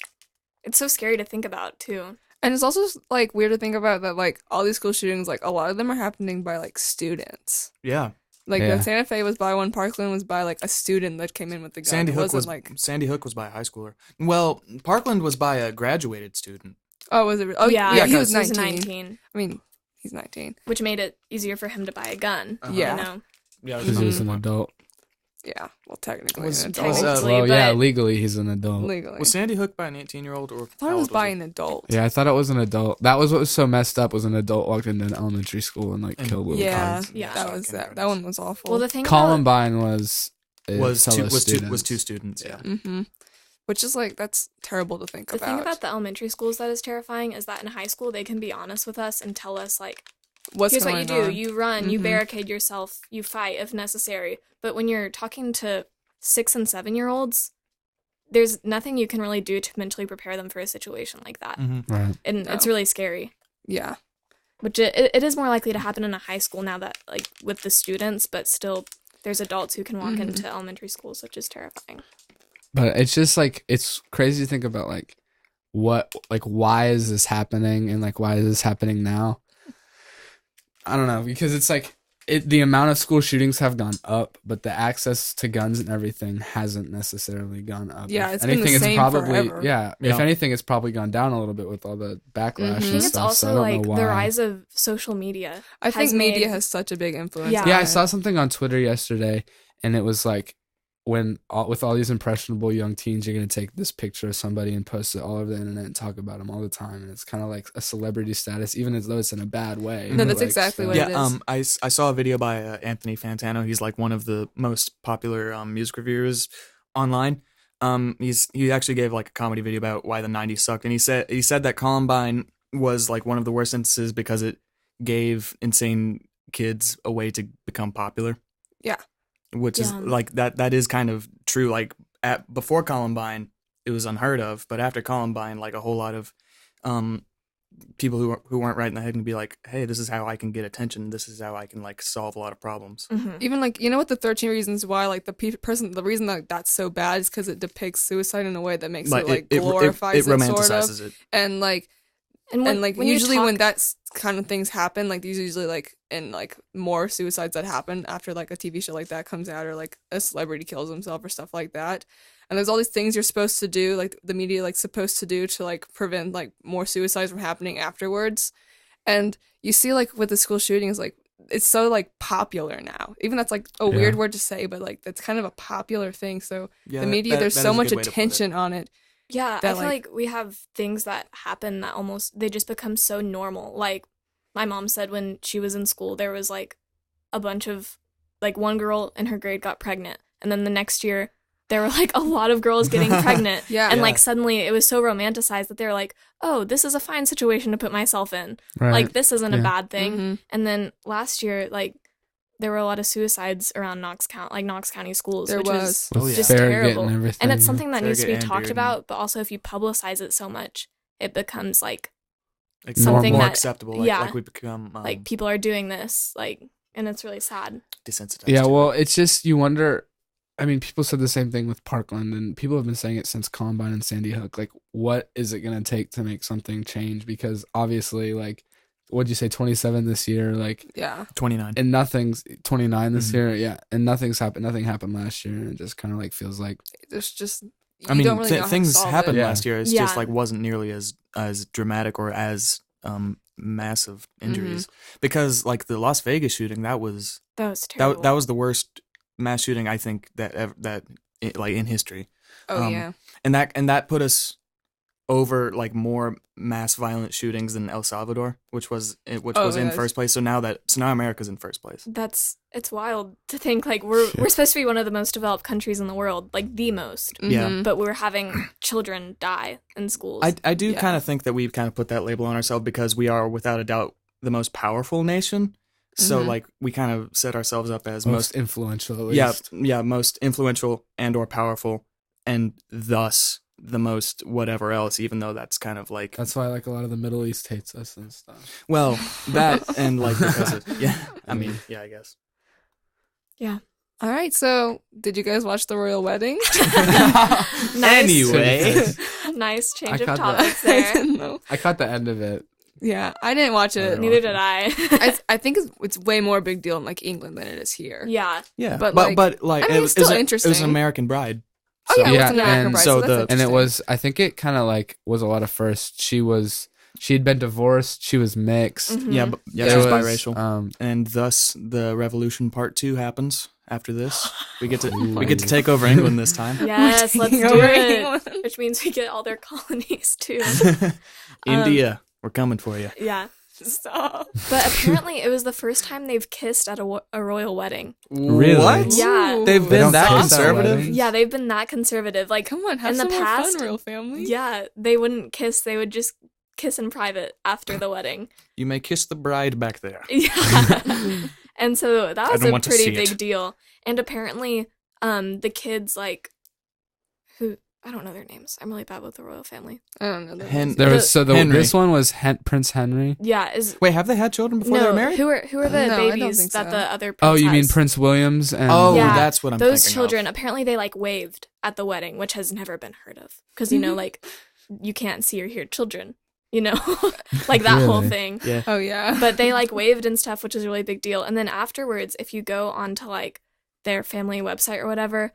it's so scary to think about too. And it's also like weird to think about that like all these school shootings, like a lot of them are happening by like students. Yeah, Like Yeah. Santa Fe was by one, Parkland was by like a student that came in with the gun. Sandy It Hook wasn't was like Sandy Hook was by a high schooler. Well, Parkland was by a graduated student. oh was it? Oh yeah, yeah, he was he was 19. 19, I mean, he's 19. which made it easier for him to buy a gun. Yeah. You know? Yeah, Because he was an adult. Yeah, well technically Was- an was, adult. Technically, Well, yeah, but- legally he's an adult. legally. was Sandy Hook by an 18-year-old or? I thought it was by an adult. Yeah, I thought it was an adult. That was what was so messed up. Was an adult walked into an elementary school and like And- killed little Yeah, kids. Yeah. that was that. That one was awful. Well, the thing about Columbine was Was fellow two students. students. Yeah. mm-hmm. Which is like that's terrible to think the about. thing about the elementary schools that is terrifying is that in high school they can be honest with us and tell us like, What's here's what you going do: on. you run, you Mhm. barricade yourself, you fight if necessary. But when you're talking to 6 and 7-year-olds, there's nothing you can really do to mentally prepare them for a situation like that, Mm-hmm. Right. and No. it's really scary. Yeah. Which it is more likely to happen in a high school now that like with the students, but still there's adults who can walk Mhm. into elementary schools, which is terrifying. But it's just like it's crazy to think about like why is this happening and like why is this happening now? I don't know, because it's like the amount of school shootings have gone up, but the access to guns and everything hasn't necessarily gone up. Yeah, If it's been the anything, same forever. yeah. If Yeah. anything, it's probably gone down a little bit with all the backlash Mhm. I and think it's stuff. So I also don't like know why. the rise of social media. I think has media made- has such a big influence. Yeah. on Yeah, I it. saw something on Twitter yesterday, and it was like, with all these impressionable young teens, you're gonna take this picture of somebody and post it all over the internet and talk about them all the time, and it's kind of like a celebrity status, even as though it's in a bad way. No, that's Like, exactly so- what it Yeah, is. I saw a video by Anthony Fantano. He's like one of the most popular music reviewers online. He actually gave like a comedy video about why the 90s sucked, and he said that Columbine was like one of the worst instances because it gave insane kids a way to become popular. Yeah. Which is Yeah. like that is kind of true. Like before Columbine, it was unheard of, but after Columbine, like a whole lot of people who weren't right in the head can be like, hey, this is how I can get attention. This is how I can like solve a lot of problems. Mhm. Even like you know what the 13 reasons why like the reason that that's so bad is because it depicts suicide in a way that makes it like glorifies it it, sort of, romanticizes it. and like And like when you usually when talk- that's kind of things happen, like these usually like in like more suicides that happen after like a TV show like that comes out or like a celebrity kills himself or stuff like that. And there's all these things you're supposed to do, like the media like supposed to do to like prevent like more suicides from happening afterwards. And you see like with the school shootings, like it's so like popular now. Even that's like a weird word to say, but like that's kind of a popular thing. So Yeah, the media, that- there's that so is a much good way to put it. attention on it. Yeah, that, I feel like- like we have things that happen that almost they just become so normal. Like my mom said when she was in school, there was like a bunch of like one girl in her grade got pregnant, and then the next year there were like a lot of girls getting pregnant. Yeah. And Yeah. like suddenly it was so romanticized that they're like, oh, this is a fine situation to put myself in. Right. Like this isn't a Yeah. bad thing. Mhm. And then last year, like there were a lot of suicides around Knox County schools, There which was. is Oh, yeah. just Farragut terrible. and everything. And it's something that needs to be Farragut and talked Bearden. about, but also if you publicize it so much, it becomes like Like something more that- acceptable. Like, yeah. like we become like people are doing this, like, and it's really sad. desensitized. Yeah, to well, it. it's just you wonder I mean, people said the same thing with Parkland, and people have been saying it since Columbine and Sandy Hook. Like, what is it going to take to make something change? Because obviously, like, what'd you say, 27 this year? Like, Yeah. 29. and nothing's 29 this Mhm. year. Yeah, and nothing's happened. Nothing happened last year, and it just kind of like feels like There's just. I you mean, don't really know how to things solve happened it. Yeah. last year. It's Yeah. just like wasn't nearly as dramatic or as massive injuries because like the Las Vegas shooting that was terrible. that was the worst mass shooting I think like in history. Oh yeah. And that put us over like more mass violent shootings than El Salvador, which was in yeah. first place. So now America's in first place. It's wild to think like we're supposed to be one of the most developed countries in the world, like the most. Yeah. Mhm. But we're having children die in schools. I do Yeah. kind of think that we've kind of put that label on ourselves because we are without a doubt the most powerful nation. So Mhm. like we kind of set ourselves up as most influential. At yeah, least. yeah, most influential and or powerful, and thus the most whatever else. Even though that's kind of like That's why like a lot of the Middle East hates us and stuff. well that and like because of, yeah, I mean yeah, I guess. All right. So, did you guys watch the royal wedding? Nice. Anyway, Nice I change of caught that. topics I there. didn't know. I caught the end of it. Yeah, I didn't watch it. Neither Neither did I. I think it's way more big deal in like England than it is here. Yeah. yeah, But, but I mean, it's still it was interesting. an American Bride. Oh yeah, Yeah, it's an American and Bride, so so that's the- And it interesting. was, I think it kind of like was a lot of firsts. She had been divorced. She was mixed. Mhm. Yeah, but, yeah, It she was was, biracial, and thus the Revolution Part 2 happens after this. We get to Ooh. take over England this time. Yes, let's taking do over it. England. Which means we get all their colonies too. India, we're coming for you. Yeah. Stop. But apparently it was the first time they've kissed at a royal wedding. Really? What? Yeah. They've They been don't that kiss at conservative? weddings? Yeah, they've been that conservative. Like, Come on, have in some the more past, fun, royal family. yeah, they wouldn't kiss. They would just kiss in private after the wedding. You may kiss the bride back there. Yeah. And so that was don't a want to pretty see big it. deal. And apparently, the kids, like, who, I don't know their names. I'm really bad with the royal family. I don't know. There was Henry. this one was Prince Henry. Yeah, is Wait, have they had children before they were no, married? who are the No, I don't babies think that so. the other prince Oh, you mean has? Prince Williams and Oh, Yeah, that's what I'm Those thinking children, of. apparently they like waved at the wedding, which has never been heard of. Because, you know, like, you can't see or hear children, you know? Like that whole Really? thing. Yeah. Oh yeah. But they like waved and stuff, which is a really big deal. And then afterwards, if you go onto like their family website or whatever,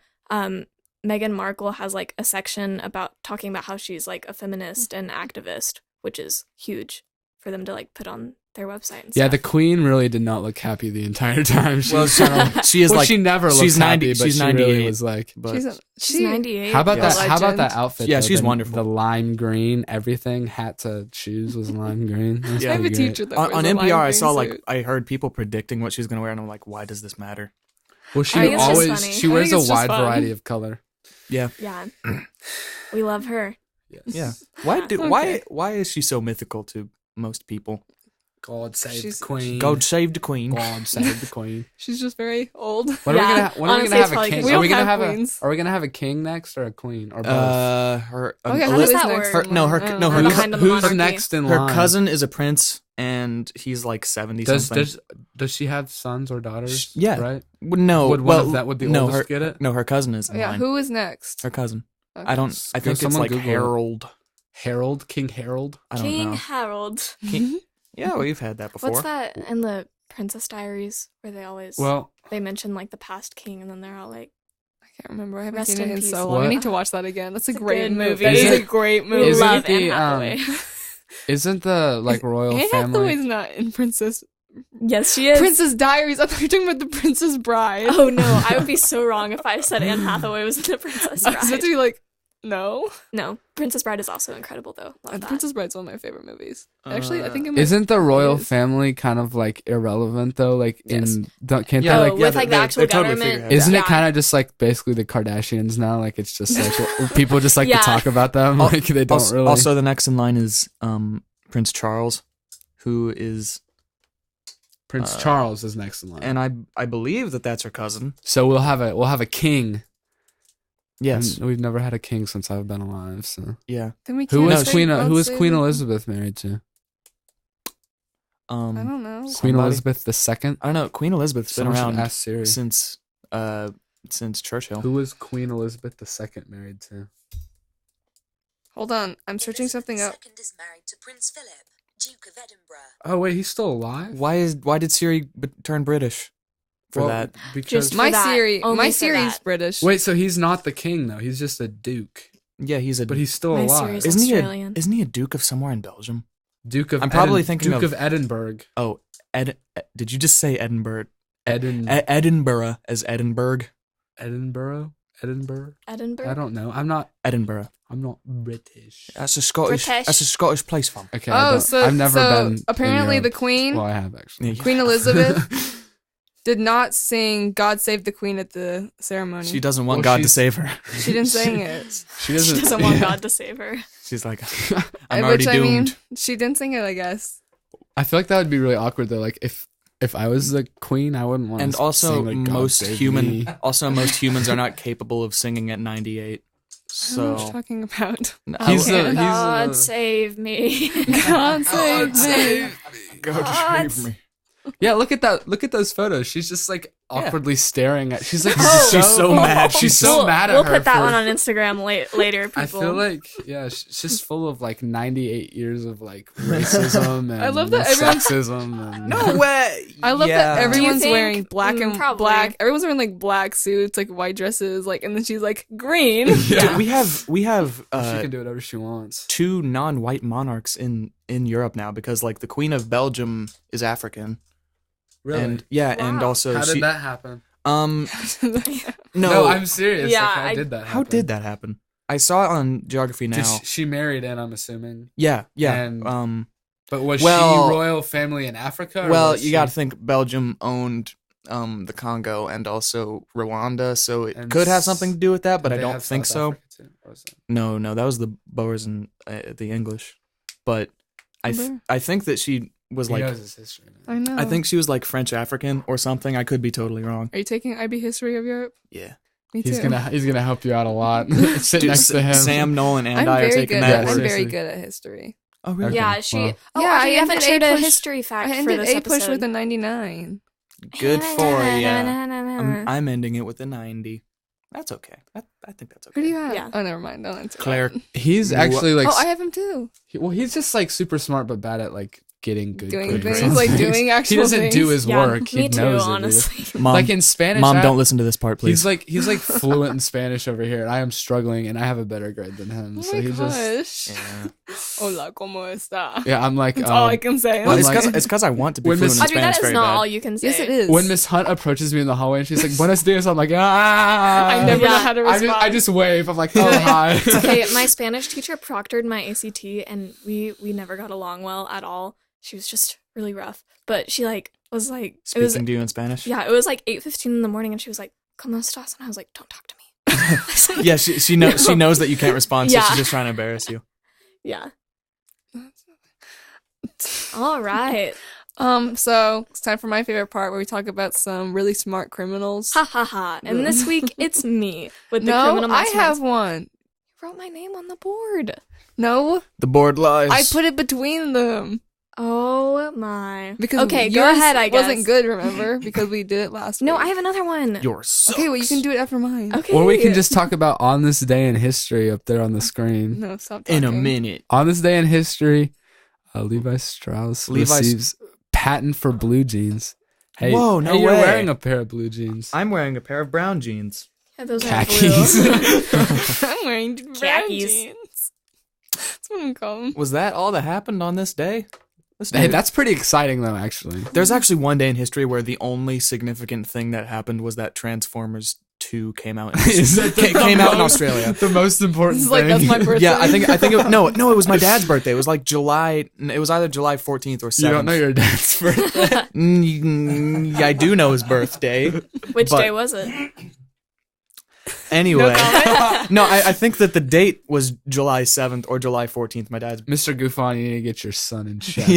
Meghan Markle has like a section about talking about how she's like a feminist and activist, which is huge for them to like put on their website. And Yeah, stuff. the Queen really did not look happy the entire time. She, Well, she is well, like she never looked she's 90 happy, but she's she 98. really was like. but she's 98. How about Yeah. that? How about that Legend. outfit? Yeah, though? she's The- wonderful. The lime green, everything, hat to shoes was lime green. That was Yeah. I have a pretty great. teacher that on wears a NPR, lime I green saw like suit. I heard people predicting what she's gonna wear, and I'm like, why does this matter? Well, I she think it's just always funny. she I wears think a it's just wide fun. variety of color. Yeah, Yeah. We love her. Yes. yeah. Why Okay. why is she so mythical to most people? God save She's- the Queen. God save the Queen. God save the Queen. She's just very old. When Yeah, are we gonna? When are we honestly, gonna it's have a probably king? 'cause we Are we don't gonna have have queens. a? Are we gonna have a king next or a queen or both? Her Okay, How who does is that next work? in her no line? her I don't no know. her Or behind the who's monarchy. next in her line? cousin is a prince, and he's like 70 Does something. does she have sons or daughters? Yeah. Right. No, Would one of that would the no, oldest her, get it? No, her cousin is in Yeah, line. who is next? Her cousin. Okay. I don't. I Go think it's someone like Google it. Harold. Harold, King Harold. I don't King know. Harold. Yeah, we've had that before. What's that in the Princess Diaries where they always Well, they mention like the past king and then they're all like, I can't remember. I haven't Rest seen in it in peace. so long. I What? need to watch that again. That's a It's a great good movie. movie. That is Is a it- great we movie. Is it love the, Anne Hathaway. isn't the like royal Anne family? Hathaway's not in Princess Yes, she is. Princess Diaries. I thought you were talking about the Princess Bride. Oh no, I would be so wrong if I said Anne Hathaway was in the Princess I was about Bride. to be like, no. No, Princess Bride is also incredible though. Love that. Princess Bride's one of my favorite movies. Actually, I think it might. Isn't the royal is. family kind of like irrelevant though? Like Yes. can't Yeah, they Oh, like? with like the actual they're totally government. figureheads. Isn't Yeah. it kind of just like basically the Kardashians now? Like it's just like people just like Yeah. to talk about them. Like they don't also, really. also, the next in line is Prince Charles, who is, Prince Charles is next in line, and I believe that's her cousin. so we'll have a king. Yes. And we've never had a king since I've been alive. So Yeah. Then we who can't was say- Queen? don't Who was say Queen that. Elizabeth married to? I don't know. Queen Somebody? Elizabeth II. I don't know. Queen Elizabeth's been Someone should around ask Siri. since since Churchill. Who was Queen Elizabeth II married to? Hold on, I'm searching something up. Elizabeth II is married to Prince Philip, Duke of Edinburgh. Oh wait, he's still alive? Why did Siri turn British for Well, that? Because Just My that. Siri, Only my for Siri's that. British. wait, so he's not the king though. He's just a duke, Yeah, he's a. but he's still My alive. Siri's Isn't Australian. he a duke of somewhere in Belgium? Duke of. I'm probably thinking Duke of- of Edinburgh. Oh, did you just say Edinburgh? Edinburgh. As Edinburgh. Edinburgh. Edinburgh. I don't know. I'm not Edinburgh. British. That's a Scottish. British. That's a Scottish place fam. Okay. I've never been. in apparently the Europe. Queen, Well, I have actually. Yeah. Queen Elizabeth, did not sing "God Save the Queen" at the ceremony. She doesn't want Well, God to she's- save her. She didn't sing it. She She doesn't. doesn't want God to save her. She's like, I'm already Which, doomed. I mean, she didn't sing it, I guess. I feel like that would be really awkward though. Like if I was the queen, I wouldn't want. And to also, sing, like, God most Save Me. most humans are not capable of singing at 98. I don't know what you're So talking about. He's I- the- God save me. God save me. God save me. Yeah, look at that. Look at those photos. She's just like awkwardly staring at. She's like She's so mad. She's so we'll, mad at we'll her. put that for- one on Instagram later. People. I feel like she's just full of like 98 years of like racism and I love that everyone- sexism. And, No way. I love Yeah. that everyone's think- wearing black and probably. black. Everyone's wearing like black suits, like white dresses, like, and then she's like green. Dude, we have she can do whatever she wants. 2 non-white monarchs in Europe now because like the Queen of Belgium is African. Really? And and Wow. also How she did that happen? no, No, I'm serious. Yeah, like, how I- did that happen? how did that happen? I saw it on Geography Now. Did she married in, I'm assuming. yeah. And- But was Well- she royal family in Africa? Or Well, was you she- got to think Belgium owned the Congo and also Rwanda, so it And could have something to do with that, but did I they don't have think South so. Africa too? Or was it- No, that was the Boers and the English. But I think that she was He like knows his history. I Man. know. I think she was like French African or something. I could be totally wrong. Are you taking IB History of Europe? Yeah. Me too. He's gonna help you out a lot. Sit Dude, next to him. Sam, Nolan, and I'm I are very taking good. that. I'm seriously. very good at history. Oh, really? Yeah, Okay, she. well. Oh, Yeah, Audrey, I you haven't ended shared A a push- history fact I for ended this A push episode. with a 99. Good for ya. I'm ending it with a 90. That's okay. I think that's Who okay. do you have? Yeah. Oh, never mind. Don't answer that. Claire. He's actually like. Oh, I have him too. He's just like super smart, but bad at like getting good Doing grades things, on like things. doing He actual doesn't do things. his Yeah, work. He me too, knows it, dude. honestly. Mom, Like in Spanish, Mom, don't listen to this part, please. He's like fluent in Spanish over here, and I am struggling, and I have a better grade than him. Oh so my he gosh. just Hola, ¿cómo está? yeah. I'm like That's all I can say. Well, I'm it's like- because I want to be When fluent Miss- in Audrey, Spanish that is very not bad. all you can say. Yes, it is. when Miss Hunt approaches me in the hallway and she's like "Buenos dias," I'm like ah. I never know how to respond. I just wave. I'm like oh hi. Okay, my Spanish teacher proctored my ACT, and we never got along well at all. She was just really rough, but she like was like it was Speaking to you in Spanish? yeah, it was like 8:15 in the morning, and she was like, "¿Cómo estás?" And I was like, "Don't talk to me." I was like, Yeah, she knows that you can't respond, so Yeah. she's just trying to embarrass you. yeah. All right. So it's time for my favorite part where we talk about some really smart criminals. Ha ha ha. And this week it's me with the No, criminal I masterminds. have one. You wrote my name on the board. No, The board lies. I put it between them Oh my. because okay, go yours ahead. I guess wasn't good. Remember, because we did it last. No, week. I have another one. Yours sucks. Okay, well you can do it after mine. Okay. Or we can just talk about on this day in history up there on the screen. No, stop talking. in a minute. On this day in history, Levi Strauss receives patent for blue jeans. Hey, Whoa, no hey, you're way. wearing a pair of blue jeans. I'm wearing a pair of brown jeans. Yeah, those Khakis. are blue. I'm wearing brown Khakis. jeans. That's what I'm calling. Was that all that happened on this day? Hey, that's pretty exciting though, actually. There's actually one day in history where the only significant thing that happened was that Transformers 2 came out in, Is that the came out in most- Australia. The most important This is like thing. that's my birthday. Yeah, I think no, it was my dad's birthday. It was like July. It was either July 14th or 7th. You don't know your dad's birthday. Yeah, I do know his birthday. Which But- day was it? Anyway, no, I think that the date was July 7th or July 14th. My dad's. Mr. Goofon, you need to get your son in check.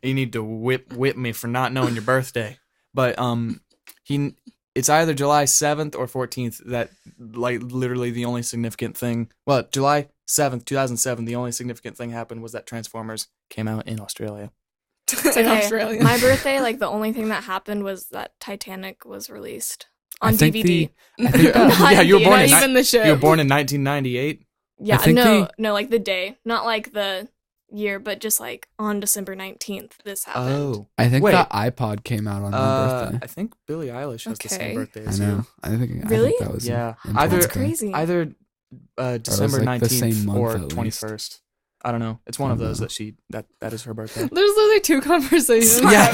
You need to whip me for not knowing your birthday. But it's either July 7th or 14th that like literally the only significant thing. Well, July 7th, 2007, the only significant thing happened was that Transformers came out in Australia. It's in Australia. My birthday, like the only thing that happened was that Titanic was released on think DVD. I think Not yeah, you were the- born not in even the show. You were born in 1998. Yeah, think no, like the day, not like the year, but just like on December 19th, this happened. Oh, I think Wait. the iPod came out on my birthday. I think Billie Eilish has the same Okay. birthday I as know. you. I think Really? that was Yeah. in Either- That's 2010. crazy. Either December like, the same 19th month or at least. 21st. I don't know. It's one of those that is her birthday. There's literally two conversations. Yeah,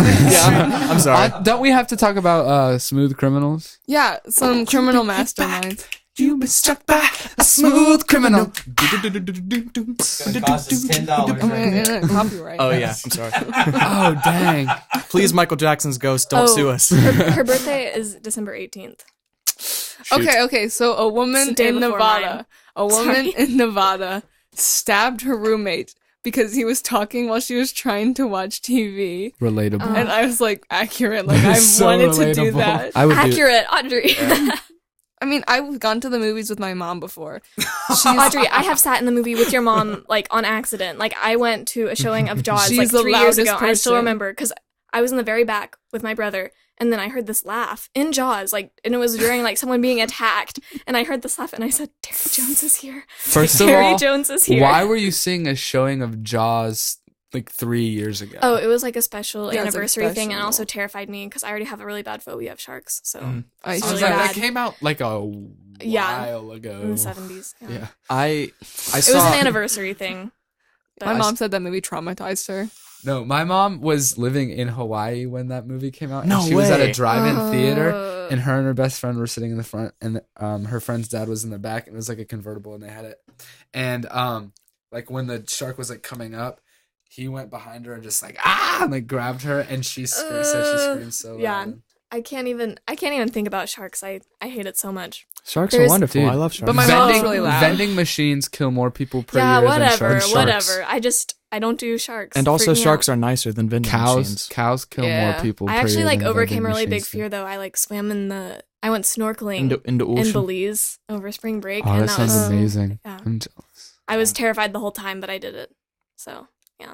I'm sorry. Don't we have to talk about Smooth Criminals? Yeah, some criminal masterminds. You've been struck by a smooth criminal. It's gonna cost us $10 Oh, right my there. God, copyright. Oh yeah, I'm sorry. Oh dang! Please, Michael Jackson's ghost, don't Oh. sue us. Her birthday is December 18th. Okay. So a It's woman the day in before Nevada, mine. Woman in Nevada stabbed her roommate because he was talking while she was trying to watch TV. Relatable. And I was like, accurate. Like I So wanted to do relatable. that. I would do. Accurate, Audrey. I mean, I've gone to the movies with my mom before. Audrey, I have sat in the movie with your mom, like, on accident. Like, I went to a showing of Jaws, She's like, the 3 years loudest ago. I still person. remember, because I was in the very back with my brother, and then I heard this laugh in Jaws, like, and it was during, like, someone being attacked, and I heard this laugh, and I said, Terry Jones is here. First of Terry all, Jones is here. why were you seeing a showing of Jaws like 3 years ago? Oh, it was, like, a special Yeah, it's, like, anniversary thing, and special. also terrified me, because I already have a really bad phobia of sharks, so... I I It's was really like, bad. that came out like a Yeah. while ago. In the 70s. Yeah. Yeah. I It saw. was an anniversary thing. But My mom said that movie traumatized her. No, my mom was living in Hawaii when that movie came out. No and she was at a way. drive-in theater, Uh, and her and her best friend were sitting in the front, and her friend's dad was in the back, and it was like a convertible, and they had it. And like when the shark was like coming up, he went behind her and just like and like grabbed her, and she said she screamed so loud. yeah. I can't even think about sharks. I hate it so much. Sharks are There's- wonderful. Dude. I love sharks. But my mom's vending, really loud. vending machines kill more people per Yeah, year whatever, than sharks. whatever. I don't do sharks. and also, Freak me sharks out. are nicer than vending machines. Cows kill Yeah. more people. I per actually year like than overcame vending a really big machines do. fear though. I like swam I went snorkeling In the in ocean. Belize over spring break, Oh, and that that sounds was amazing. yeah. I'm jealous. I was terrified the whole time, but I did it. So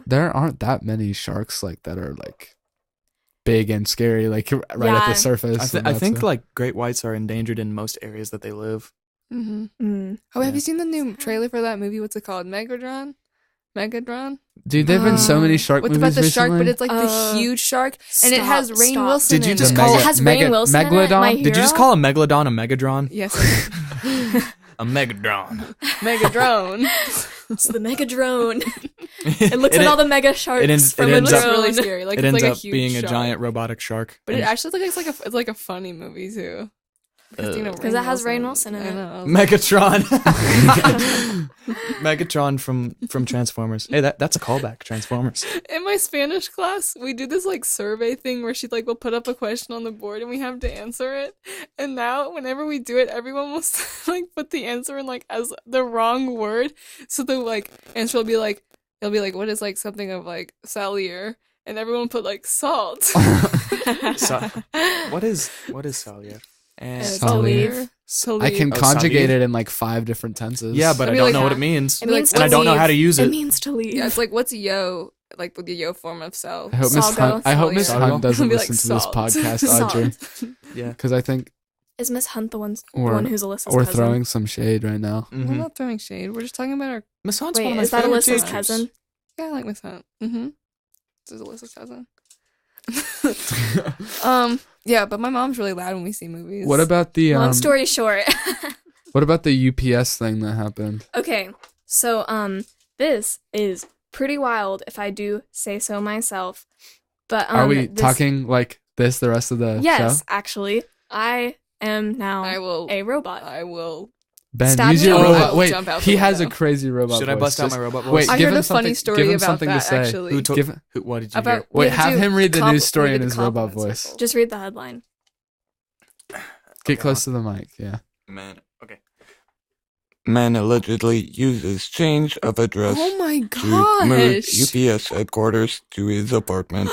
There aren't that many sharks like that are like big and scary, like right at Yeah. the surface. I think like great whites are endangered in most areas that they live. Mm-hmm. mm. Oh, have Yeah. you seen the new trailer for that movie? What's it called? Megadron? dude, there've been so many Uh, shark What's movies about the shark, recently. but it's like the huge shark, and it has Rainn stop. Wilson Did you in just it. call it it has Mega- Rainn Wilson in it, Megalodon? my Did you just hero? call a megalodon a megadron? Yes, A megadron. Megadrone. It's the mega drone. It looks at all the mega sharks it ends- from it a ends It's up- really drone. scary. Like it it's ends like up a huge being shark. a giant robotic shark. But it And- actually looks like it's like a funny movie too. Because it has Rainn Wilson in I it. know. Megatron. Megatron from Transformers. Hey, that's a callback. Transformers. In my Spanish class, we do this like survey thing where she like will put up a question on the board and we have to answer it. And now whenever we do it, everyone will like put the answer in like as the wrong word. So the like answer will be like it'll be like what is like something of like salier, and everyone put like salt. So, what is Salia? And It's to leave. I can Oh, conjugate Salia? it in like 5 different tenses. yeah, but It'd I be don't like know what that. it means, It means and I to don't know leave. how to use It it. means to leave. Yeah, it's like what's yo? Like with the yo form of cell. I hope Miss Salgo, Hunt, I hope Miss Salgo. Hunt doesn't It'll be like listen to this salt. podcast, Salt. Audrey, Yeah. because I think Is Miss Hunt the one We're- who's Alyssa's we're cousin? throwing some shade right now. We're Mhm. not throwing shade. We're just talking about our. Miss Hunt's Wait, one of my is that favorite Alyssa's teachers. cousin? Yeah, I like Miss Hunt. Mm-hmm. This is Alyssa's cousin. Yeah, but my mom's really loud when we see movies. What about the Long story short. what about the UPS thing that happened? Okay, so this is pretty wild if I do say so myself. But Are we this- talking like this the rest of the Yes, show? actually, I am now I will. a robot. I will. Ben, Stab use me your or I robot. will Wait, jump out he the has a window. crazy robot Should I voice. bust out Just- my robot voice? Wait, I give heard him a funny something- story give him about something that to say. actually. Who told? Give- What did you About- hear? Wait, We have do him read the compl- news story we in do his robot compliments voice. first. Just read the headline. Get close to the mic, yeah. Man, okay. Man allegedly uses change of address Oh my to move gosh! UPS headquarters to his apartment.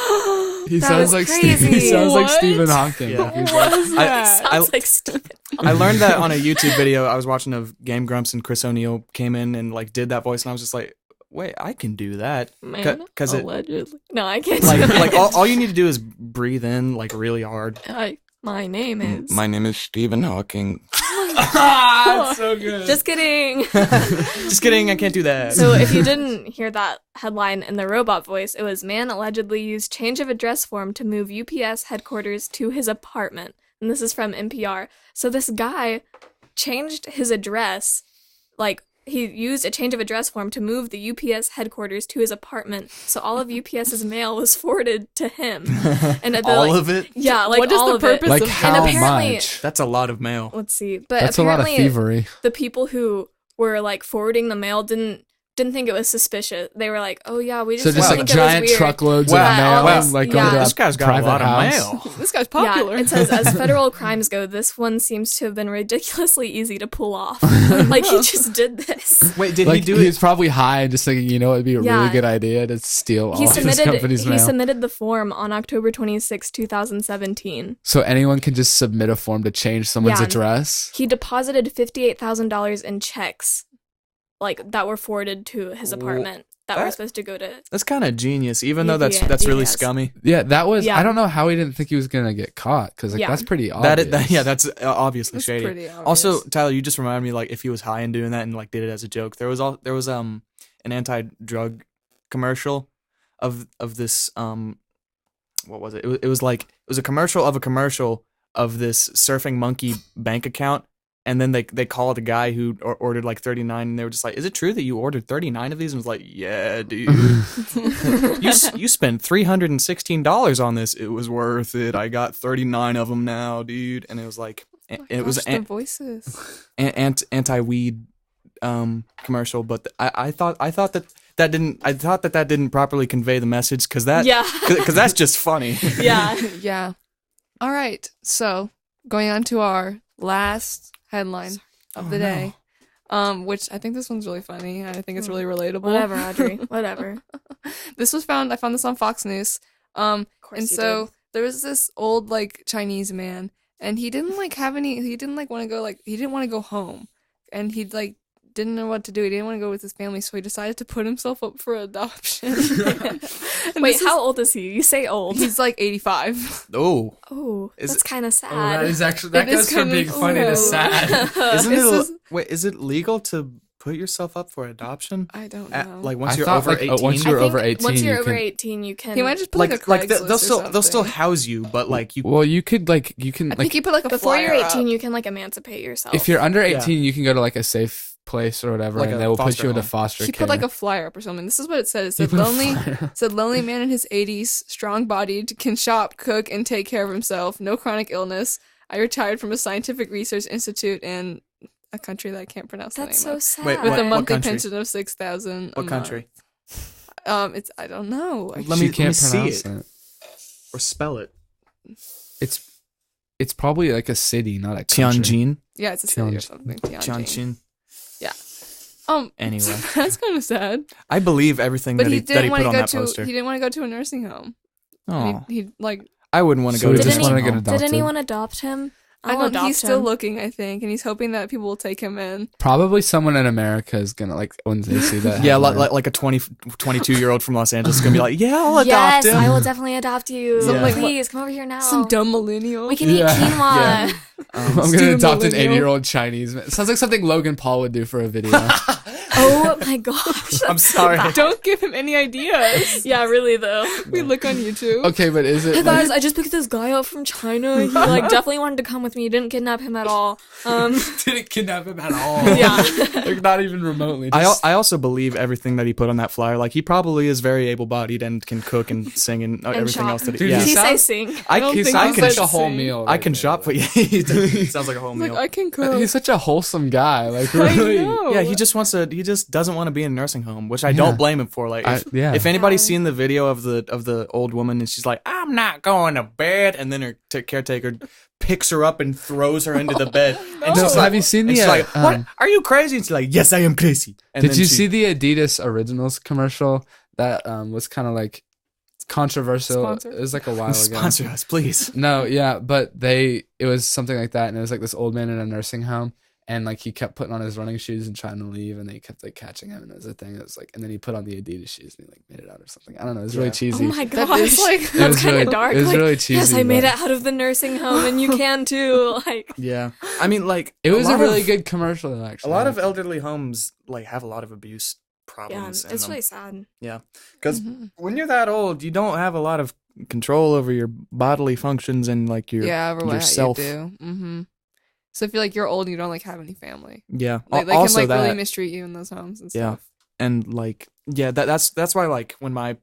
He That sounds was like crazy. he sounds like What? Stephen Hawking. Yeah. He's What like- is that? Sounds like Steven. I learned that on a YouTube video. I was watching of Game Grumps and Chris O'Neill came in and like did that voice, and I was just like, "Wait, I can do that." Man, 'Cause it allegedly. No, I can't like do that. like all you need to do is breathe in like really hard, I My name is. My name is Stephen Hawking. That's so good. Just kidding. Just kidding, I can't do that. So if you didn't hear that headline in the robot voice, it was man allegedly used change of address form to move UPS headquarters to his apartment. And this is from NPR. So this guy changed his address, like he used a change of address form to move the UPS headquarters to his apartment. So all of UPS's mail was forwarded to him. And all of it? Yeah, like What is all the of purpose it. Like of how And apparently- much? That's a lot of mail. Let's see. But That's a lot of apparently thievery. the people who were like forwarding the mail didn't think it was suspicious. They were like, "Oh yeah, we just So just think like it was giant weird." truckloads Wow. of mail, Wow. like Yeah. going to This a guy's got a private lot house. of mail. This guy's popular. Yeah, it says as federal crimes go, this one seems to have been ridiculously easy to pull off. Like he just did this. Wait, did Like he do he it? was probably high and just thinking, it'd be a Yeah. really good idea to steal all He of this submitted company's mail. the form on October 26, 2017. So anyone can just submit a form to change someone's Yeah. address. He deposited $58,000 in checks, like that were forwarded to his apartment that were that- supposed to go to. That's kind of genius, even though that's UPS. really scummy. Yeah, that was. Yeah. I don't know how he didn't think he was gonna get caught because Yeah. that's pretty obvious. Yeah, that's obviously That's shady. pretty obvious. Also, Tyler, you just reminded me, like, if he was high and doing that and like did it as a joke, there was an anti-drug commercial of this what was it? It was a commercial of this surfing monkey bank account. And then they called a guy who ordered like 39, and they were just like, "Is it true that you ordered 39 of these?" And was like, "Yeah, dude, you spent $316 on this. It was worth it. I got 39 of them now, dude." And it was like, it was the voices. anti-weed commercial, but I thought that didn't properly convey the message because that's just funny. Yeah. Yeah. All right. So going on to our last headline of the day, which I think this one's really funny and I think it's really relatable. Whatever, Audrey. Whatever. I found this on Fox News. Of course And you so did. there was this old like Chinese man, and he didn't want to go home, and he like didn't know what to do. He didn't want to go with his family, so he decided to put himself up for adoption. And Wait, this how old is he? You say old. He's like 85. Oh, Oh, Is that's it- kind of sad. actually It is kind of sad. isn't This it? Is it legal to put yourself up for adoption? I don't At, know. like once I you're thought, over like, 18. once you're over 18, once you're you over can- 18, you can. he might just put like a like Craigslist they'll or still something. house you, but like you. Well, you can I like think you put like a Before you're flyer 18, up. you can like emancipate yourself. if you're under Yeah. 18, you can go to like a safe place or whatever, Like and a they will put foster you into home. foster He care. put like a flyer up or something. This is what it said. It You said put a lonely flyer. said lonely man in his 80s, strong-bodied, can shop, cook, and take care of himself. No chronic illness. I retired from a scientific research institute in a country that I can't pronounce the That's name so of. sad. Wait, With a what monthly country? pension of $6,000. What country? It's I don't know. Let me can't see pronounce it. Or spell it. It's probably like a city, not a country. Tianjin. Yeah, it's a city or Tianjin. something. Tianjin. Tianjin. Anyway, That's kind of sad. I believe everything But that he he didn't put want on to go that to. poster. He didn't want to go to a nursing home. Oh, He like. I wouldn't want to So go he to just a wanted to nursing get home. adopted. Did anyone adopt him? I I'll don't. adopt He's still him. looking, I think, and he's hoping that people will take him in. Probably someone in America is gonna like when they see that. Yeah, headline. like a 22-year-old from Los Angeles is gonna be like, yeah, I'll adopt Yes, him. I will definitely adopt you. Yeah. Please come over here now. Some dumb millennial. We can Yeah. eat quinoa. Yeah. I'm gonna Student adopt an millennial. 80-year-old Chinese man. Sounds like something Logan Paul would do for a video. Oh my gosh. I'm sorry. Don't give him any ideas. Yeah, really though. We look on YouTube. Okay, but is it? Hey like- guys, I just picked this guy up from China. He like definitely wanted to come with me. Didn't kidnap him at all. didn't kidnap him at all. Yeah. Like not even remotely. I also believe everything that he put on that flyer. Like he probably is very able-bodied and can cook and sing and everything shop. else. That Dude, yeah. Did he say sounds- sing? I don't can, think I sounds can, like said a whole sing. meal. I right can there, shop, like- but yeah, he sounds like a whole Like meal. I can cook. He's such a wholesome guy. Like I really. know. Yeah, he just doesn't want to be in a nursing home, which I don't blame him for. Like, Yeah. if anybody's seen the video of the old woman and she's like, "I'm not going to bed," and then her caretaker picks her up and throws her into the bed, and No, she's have like, you seen and the? she's like, "What? Are you crazy?" And she's like, "Yes, I am crazy." And Did then you she- see the Adidas Originals commercial that was kind of like controversial? Sponsor? It was like a while ago. Sponsor us, please. No, yeah, but it was something like that, and it was like this old man in a nursing home, And like he kept putting on his running shoes and trying to leave, and they kept like catching him, and it was a thing. It was like, and then he put on the Adidas shoes and he like made it out or something. I don't know. It was really cheesy. Oh my That gosh, is, like, that's kind really- of dark. it was like, really cheesy, yes, I made but- it out of the nursing home, and you can too. Like, Yeah. I mean, like, It was a lot really of- good commercial, A actually. lot of elderly homes like have a lot of abuse yeah, problems. in it's them. really sad. Yeah, because Mhm. when you're that old, you don't have a lot of control over your bodily functions and like your over what yourself. you do. Mm-hmm. So if you're like you're old and you don't like have any family, Yeah. like they Also can like really that- mistreat you in those homes and Yeah. stuff. and like that's why like when my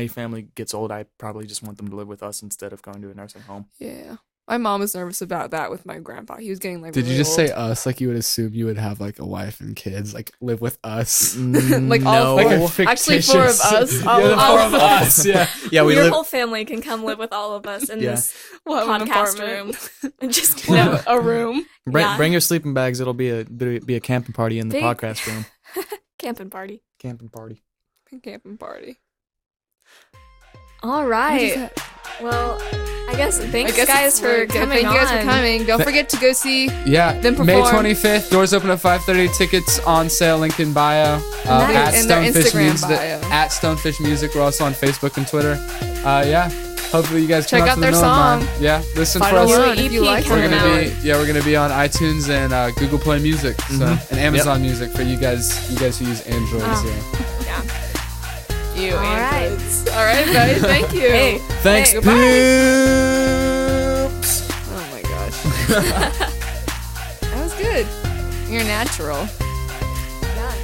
family gets old, I probably just want them to live with us instead of going to a nursing home. Yeah. My mom was nervous about that with my grandpa. He was getting like. Did you really just say old. us? Like you would assume you would have like a wife and kids, like live with us. Like all no. four. Actually, four of us. All, Yeah, the all four of us. Yeah. Yeah, we Your live. whole family can come live with all of us in Yeah. this We'll have an podcast apartment. room. Just We'll have a room. Yeah. Bring your sleeping bags. It'll be a camping party in the They- podcast room. camping party. Camping party. Camping party. All What is right. that? Well, I guess thanks I guess guys it's for work. coming Thank you guys on. for coming. Don't forget to go see. Yeah, Then May perform. 25th. Doors open at 5:30. Tickets on sale. Link in bio. Nice. At And their Stonefish Instagram Music. bio. At Stonefish Music. We're also on Facebook and Twitter. Yeah. Hopefully you guys Check come out out to their the Millen song. Bar. Yeah. Listen for Final us. One, New if you like EP We're coming it. gonna be be on iTunes and Google Play Music, so and Amazon Music for you guys who use Androids. Oh. Yeah. Yeah. You All right. androids. All right, guys. Thank you. Hey. Thanks, Hey, Poops. Oh my gosh. That was good. You're natural. Yeah,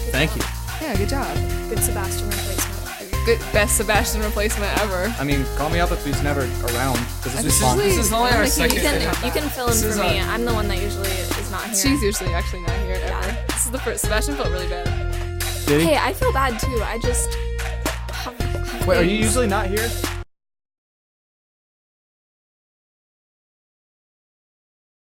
good Thank job. you. Yeah, good job. Good Sebastian replacement. Good best Sebastian replacement ever. I mean, call me up if he's never around because This this is is fun. This is only our You second. You can fill in This for is me. I'm the one that usually is not here. She's usually actually not here ever. Yeah. This is the first. Sebastian felt really bad. Did he? Hey, I feel bad too. I just. Wait, are you usually not here?